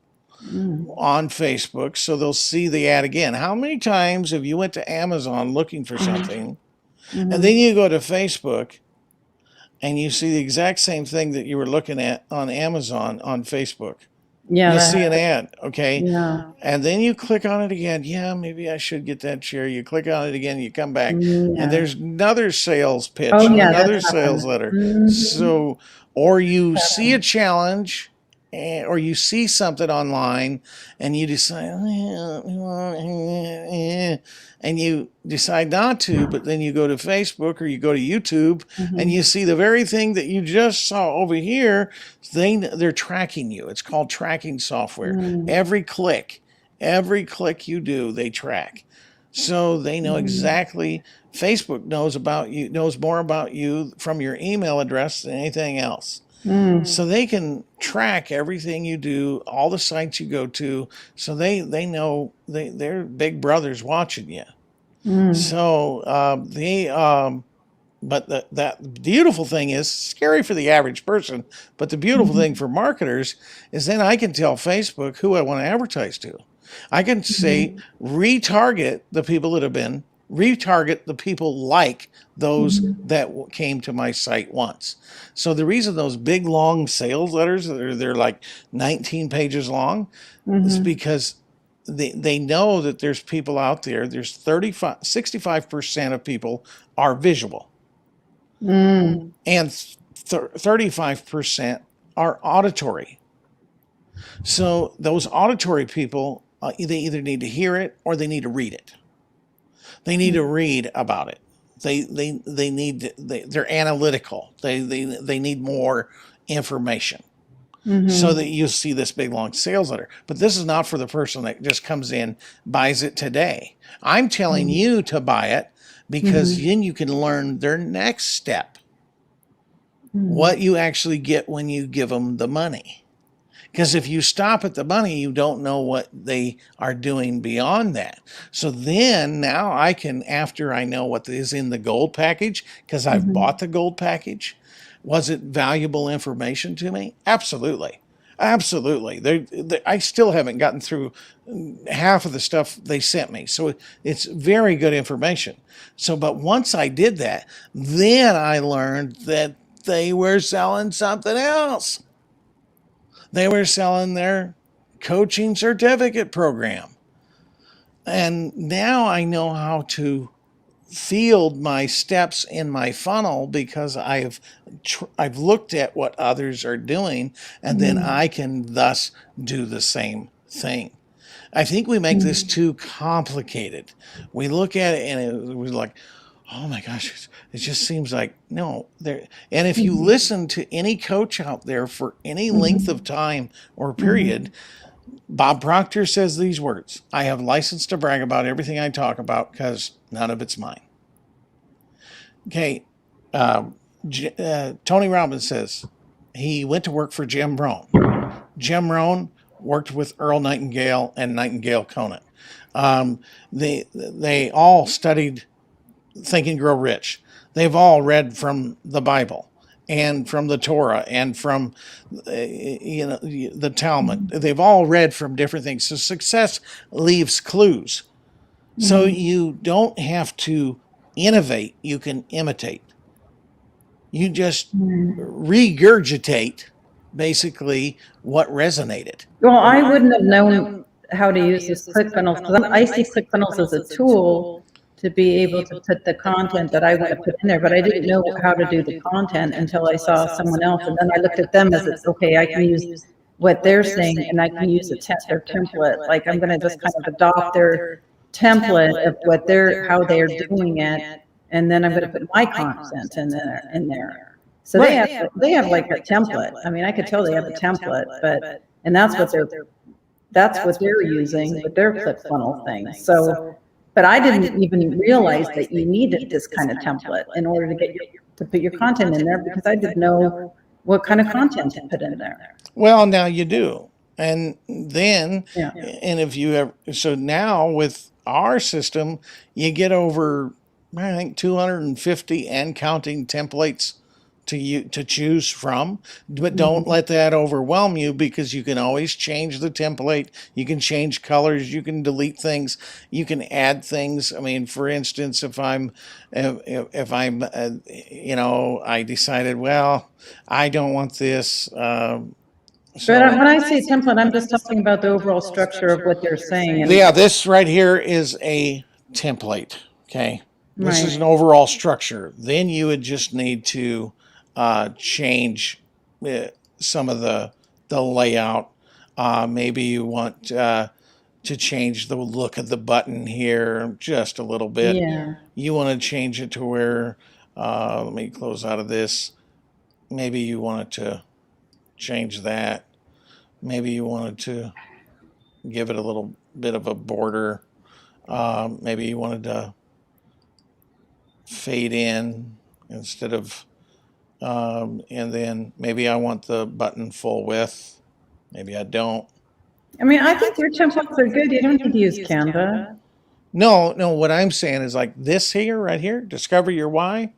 on Facebook, so they'll see the ad again. How many times have you went to Amazon looking for something, and then you go to Facebook and you see the exact same thing that you were looking at on Amazon on Facebook? Yeah. You see an ad, okay? Yeah. And then you click on it again. Yeah, maybe I should get that chair. You click on it again, you come back, and there's another sales pitch, another sales letter. So, or you see a challenge, or you see something online, and you decide, and you decide not to, but then you go to Facebook or you go to YouTube, and you see the very thing that you just saw over here. They're tracking you. It's called tracking software. Every click you do, they track. So they know exactly. Facebook knows more about you from your email address than anything else. So they can track everything you do, all the sites you go to. So they know they're big brothers watching you. So but that beautiful thing is scary for the average person. But the beautiful thing for marketers is then I can tell Facebook who I want to advertise to. I can say retarget the people retarget the people like those that came to my site once. So the reason those big long sales letters, they're like 19 pages long, is because they know that there's people out there. There's 65% of people are visual, and 35% are auditory. So those auditory people, they either need to hear it or they need to read it. They need to read about it. They're analytical. They need more information, so that you see this big long sales letter. But this is not for the person that just comes in, buys it today. I'm telling you to buy it because then you can learn their next step, what you actually get when you give them the money. Because if you stop at the money, you don't know what they are doing beyond that. So then now I can, after I know what is in the gold package, because I've bought the gold package, was it valuable information to me? Absolutely. Absolutely. I still haven't gotten through half of the stuff they sent me. So it's very good information. So, but once I did that, then I learned that they were selling something else. They were selling their coaching certificate program. And now I know how to field my steps in my funnel because I've looked at what others are doing, and then I can thus do the same thing. I think we make this too complicated. We look at it and we're like, oh my gosh, it just seems like no there. And if you listen to any coach out there for any length of time or period, Bob Proctor says these words: I have license to brag about everything I talk about because none of it's mine. Okay. Tony Robbins says he went to work for Jim Rohn. Jim Rohn worked with Earl Nightingale and Nightingale Conant. They all studied Think and Grow Rich. They've all read from the Bible and from the Torah and from the Talmud. They've all read from different things. So success leaves clues. So you don't have to innovate, you can imitate. You just regurgitate basically what resonated. Well, I wouldn't have known how to use this ClickFunnels because I see ClickFunnels as a tool to be able to put the content that I want to put in there, but I didn't know how to do the content until I saw someone else, and then I looked at them as it's okay, I can use what they're saying and I can use their template. Like I'm going to just kind of adopt their template of what how they're doing it, and then I'm going to put my content in there. So they have like a template. I mean, I could tell they have a template, but and that's what they're using with their ClickFunnels thing. So, but I didn't even realize that you needed this kind of template in order to get to put your content in there because I didn't know what kind of content to put in there. Well, now you do. And then, and if you have, so now with our system, you get over, I think, 250 and counting templates to choose from, but don't let that overwhelm you because you can always change the template. You can change colors. You can delete things. You can add things. I mean, for instance, if I'm, I decided, well, I don't want this. But when I say template, I'm just talking about the overall structure of what they're saying. Yeah, this right here is a template. Okay. This is an overall structure. Then you would just need to change some of the layout. Maybe you want to change the look of the button here just a little bit. Yeah. You want to change it to where, let me close out of this. Maybe you wanted to change that. Maybe you wanted to give it a little bit of a border. Maybe you wanted to fade in instead of, and then maybe I want the button full width. Maybe I don't. I mean, I think your templates are good. You don't need to use Canva. No, what I'm saying is like this here, right here, discover your why.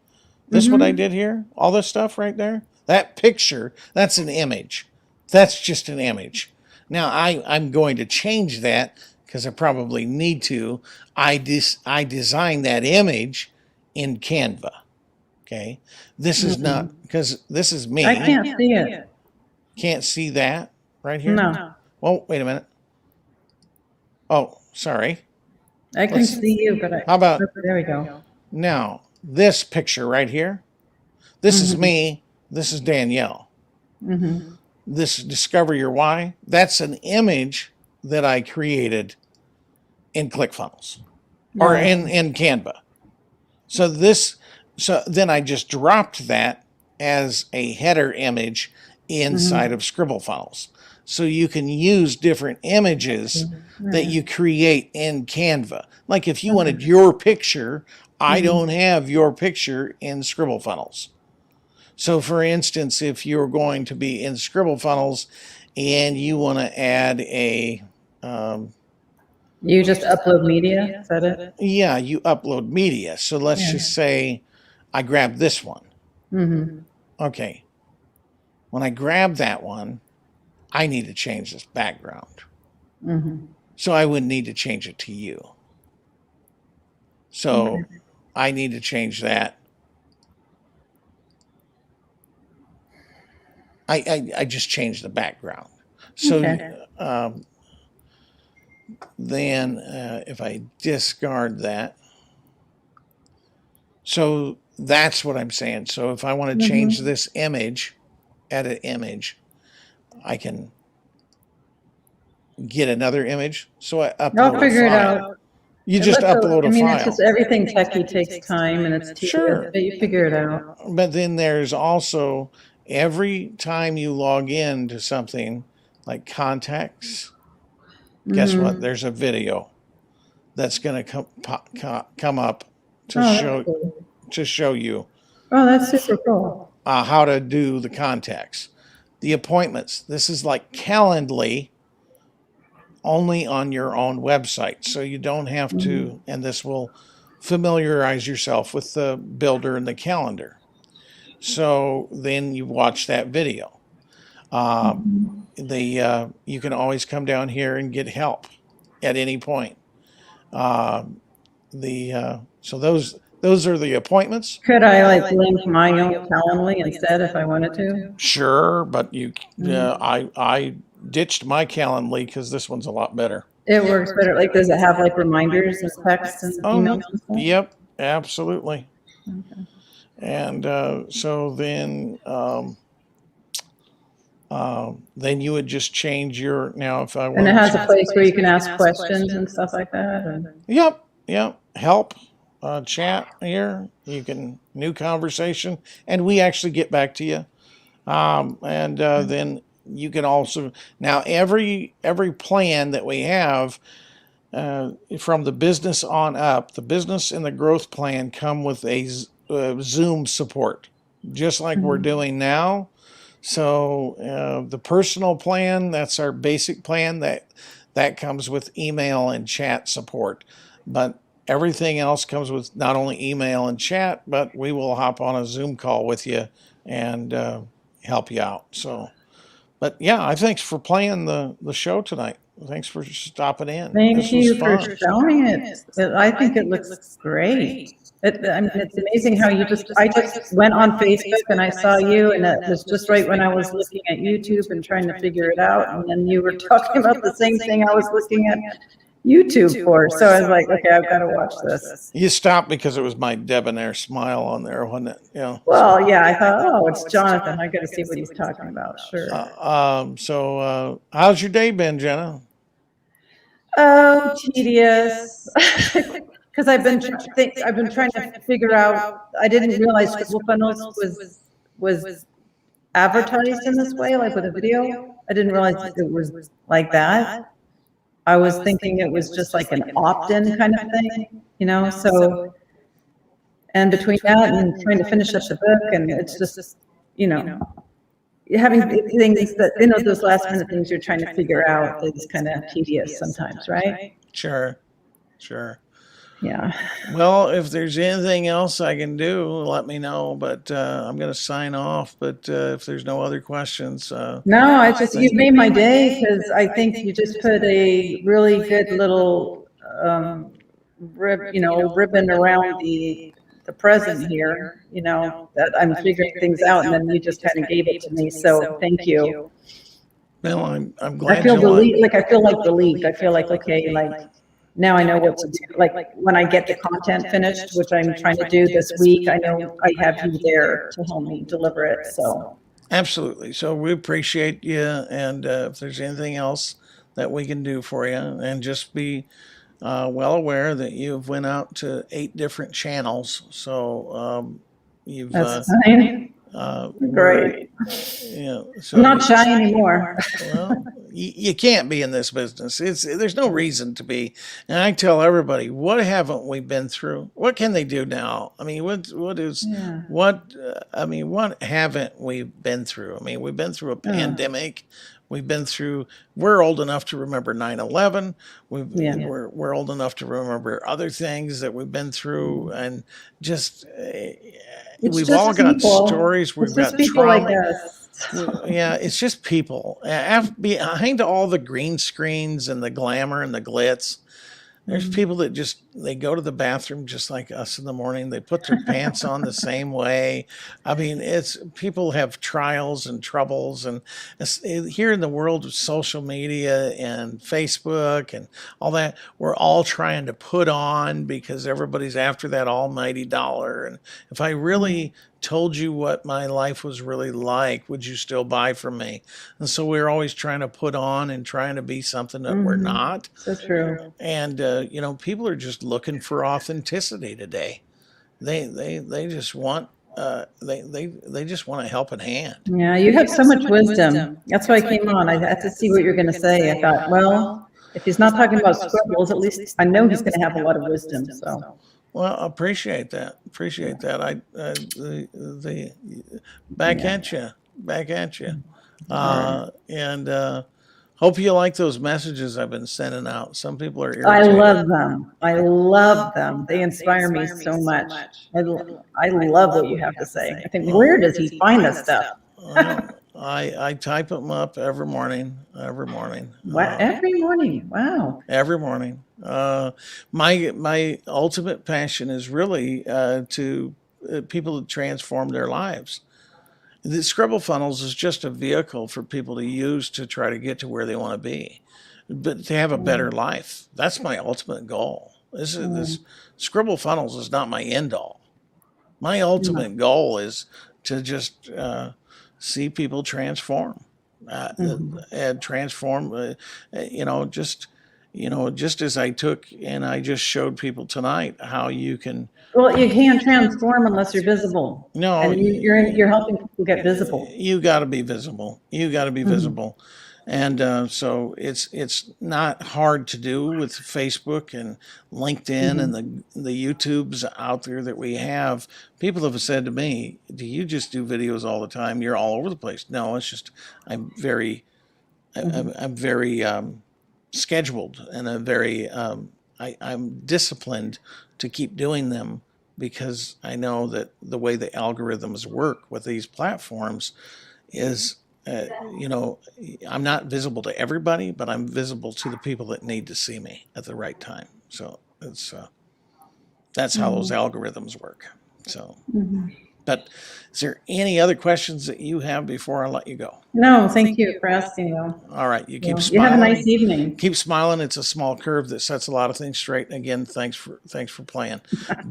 This what I did here, all this stuff right there. That picture, that's an image. That's just an image. Now I'm going to change that because I probably need to. I designed that image in Canva. Okay. This is not, because this is me. I can't see it. Can't see that right here? No. Well, wait a minute. Oh, sorry. I can see you, but How about, there we go. now, this picture right here, this is me, this is Danielle. This discover your why, that's an image that I created in ClickFunnels or in Canva. So then I just dropped that as a header image inside of ScribbleFunnels. So you can use different images that you create in Canva. Like if you wanted your picture, I don't have your picture in ScribbleFunnels. So for instance, if you're going to be in ScribbleFunnels and you want to add a... you just upload media, is that it? Yeah, you upload media. So let's just say I grab this one. Okay. When I grab that one, I need to change this background. So I would need to change it to you. So I need to change that. I just changed the background. So then if I discard that, So that's what I'm saying. So if I want to change this image, edit image, I can get another image. So I upload I'll a figure it file. out. You just upload I a mean, it's file. just everything techie takes time and it's tedious, Sure. but you figure it out. But then there's also every time you log in to something like contacts, guess what? There's a video that's going to come up to Oh, that's show cool. to show you Oh, that's super cool. how to do the contacts, the appointments. This is like Calendly, only on your own website, so you don't have to. And this will familiarize yourself with the builder and the calendar. So then you watch that video. You can always come down here and get help at any point. So those are the appointments. Could I like link my own Calendly instead if I wanted to? Sure, but I ditched my Calendly because this one's a lot better. It works better. Like, does it have like reminders and texts and emails and stuff? Yep, absolutely. Okay. And so then you would just change your, now if I want. And it has a place where you can ask questions and stuff like that. Or? Yep. Help, chat here. You can, new conversation, and we actually get back to you. Then you can also, now every plan that we have, from the business on up, the business and the growth plan come with a Zoom support, just like we're doing now. So the personal plan, that's our basic plan, that comes with email and chat support. But everything else comes with not only email and chat, but we will hop on a Zoom call with you and help you out. So, but yeah, thanks for playing the show tonight. Thanks for stopping in. Thank you for showing it. I think it looks great. I mean, it's amazing how I just went on Facebook and I saw you, and it was just right when I was looking at YouTube and trying to figure it out. And then you were talking about the same thing I was looking at YouTube for. So I was like, okay, I've got to watch this. You stopped because it was my debonair smile on there, wasn't it? Yeah. Well, yeah, I thought, oh, it's Jonathan. I got to see what he's talking about. Sure. So how's your day been, Jenna? Oh, tedious. Because I've been trying to figure out. I didn't realize ClickFunnels was advertised in this way, like with a video. I didn't realize it was like that. I was thinking it was just like an opt-in kind of thing, So, and between that and trying to finish up the book, and it's just, having things that those last minute things you're trying to figure out is kind of tedious sometimes, right? Sure. Yeah. Well, if there's anything else I can do, let me know. But I'm going to sign off. But if there's no other questions, no, you've made my day, because I think you just put a really good little ribbon around the present here. That I'm figuring things out, and then you just kind of gave it to me. So thank you. Well, I'm glad. I feel relieved. I feel like relieved. I feel like, okay, like, now I know what to do. Like when I get the content finished, which I'm trying to do this week, I know I have you there to help me deliver it. So absolutely. So we appreciate you. And if there's anything else that we can do for you, and just be well aware that you've went out to 8 different channels. So you've that's fine. Great. Yeah. So I'm not shy anymore. Well, you can't be in this business. There's no reason to be. And I tell everybody, what haven't we been through? What can they do now? I mean, what haven't we been through? I mean, we've been through a pandemic. We're old enough to remember 9/11. We're old enough to remember other things that we've been through, and just we've all got stories. We've got trauma. Like us. Yeah, it's just people. Behind all the green screens and the glamour and the glitz, there's people that just they go to the bathroom just like us in the morning. They put their pants on the same way. I mean, it's people have trials and troubles, and here in the world of social media and Facebook and all that, we're all trying to put on because everybody's after that almighty dollar. And if I really told you what my life was really like, would you still buy from me? And so we're always trying to put on and trying to be something that we're not. So true. And people are just looking for authenticity today. They just want they just want a helping hand. Yeah, you have so much wisdom. That's why I came on. I had to see what you're going to say. I thought, well, if he's not talking about scribbles, at least I know he's going to have a lot of wisdom. So, Well, I appreciate that. Appreciate that. The back at you, back at you, and hope you like those messages I've been sending out. Some people are I irritated. love them. I love them. They inspire me so much. I love what you have to say. I think, where does he find this stuff? I type them up every morning. Every morning. What? Every morning. Wow. Every morning. My ultimate passion is really to people to transform their lives. The Scribble Funnels is just a vehicle for people to use to try to get to where they want to be, but to have a better life. That's my ultimate goal. This Scribble Funnels is not my end all. My ultimate goal is to just see people transform, and transform. Just as I took and I just showed people tonight how you can. Well, you can't transform unless you're visible. No, And you're helping people get visible. you got to be visible. You got to be visible. And so it's not hard to do with Facebook and LinkedIn and the YouTubes out there that we have. People have said to me, "Do you just do videos all the time? You're all over the place." No, it's just I'm very scheduled, and I'm disciplined to keep doing them because I know that the way the algorithms work with these platforms is, I'm not visible to everybody, but I'm visible to the people that need to see me at the right time. So that's how those algorithms work. So, but is there any other questions that you have before I let you go? No, thank you for asking, though. All right, you keep You smiling. have a nice evening. Keep smiling. It's a small curve that sets a lot of things straight. And again, thanks for playing.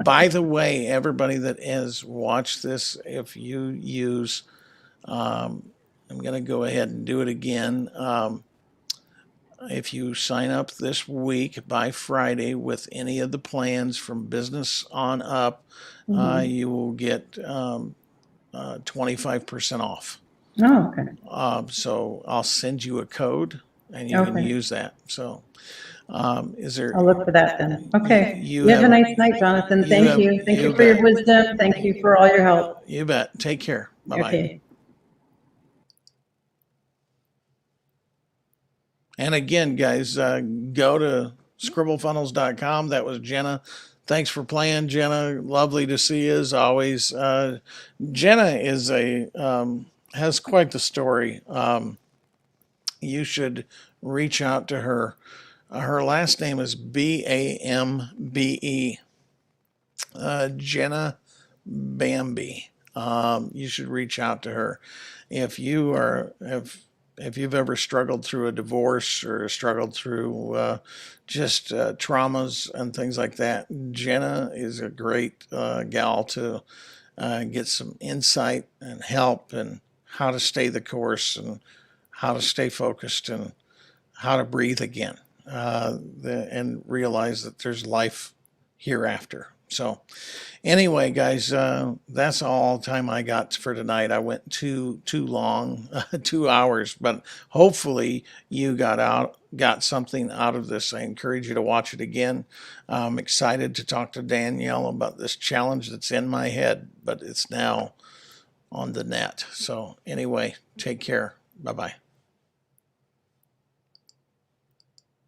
By the way, everybody that has watched this, if you use, I'm going to go ahead and do it again. If you sign up this week by Friday with any of the plans from business on up, you will get 25% off. Oh, okay. So I'll send you a code and you can use that. So is there? I'll look for that then. Okay. You have a have- nice night, Jonathan. Thank you. Thank you for bet. your wisdom. Thank you for all your help. You bet. Take care. Bye-bye. Okay. And again, guys, go to scribblefunnels.com. That was Jenna. Thanks for playing, Jenna. Lovely to see you as always. Jenna is has quite the story. You should reach out to her. Her last name is Bambe. Jenna Bambe. You should reach out to her. If you've ever struggled through a divorce or struggled through just traumas and things like that, Jenna is a great gal to get some insight and help and how to stay the course and how to stay focused and how to breathe again and realize that there's life hereafter. So anyway, guys, that's all the time I got for tonight. I went too long, 2 hours, but hopefully you got something out of this. I encourage you to watch it again. I'm excited to talk to Danielle about this challenge that's in my head, but it's now on the net. So anyway, take care. Bye-bye.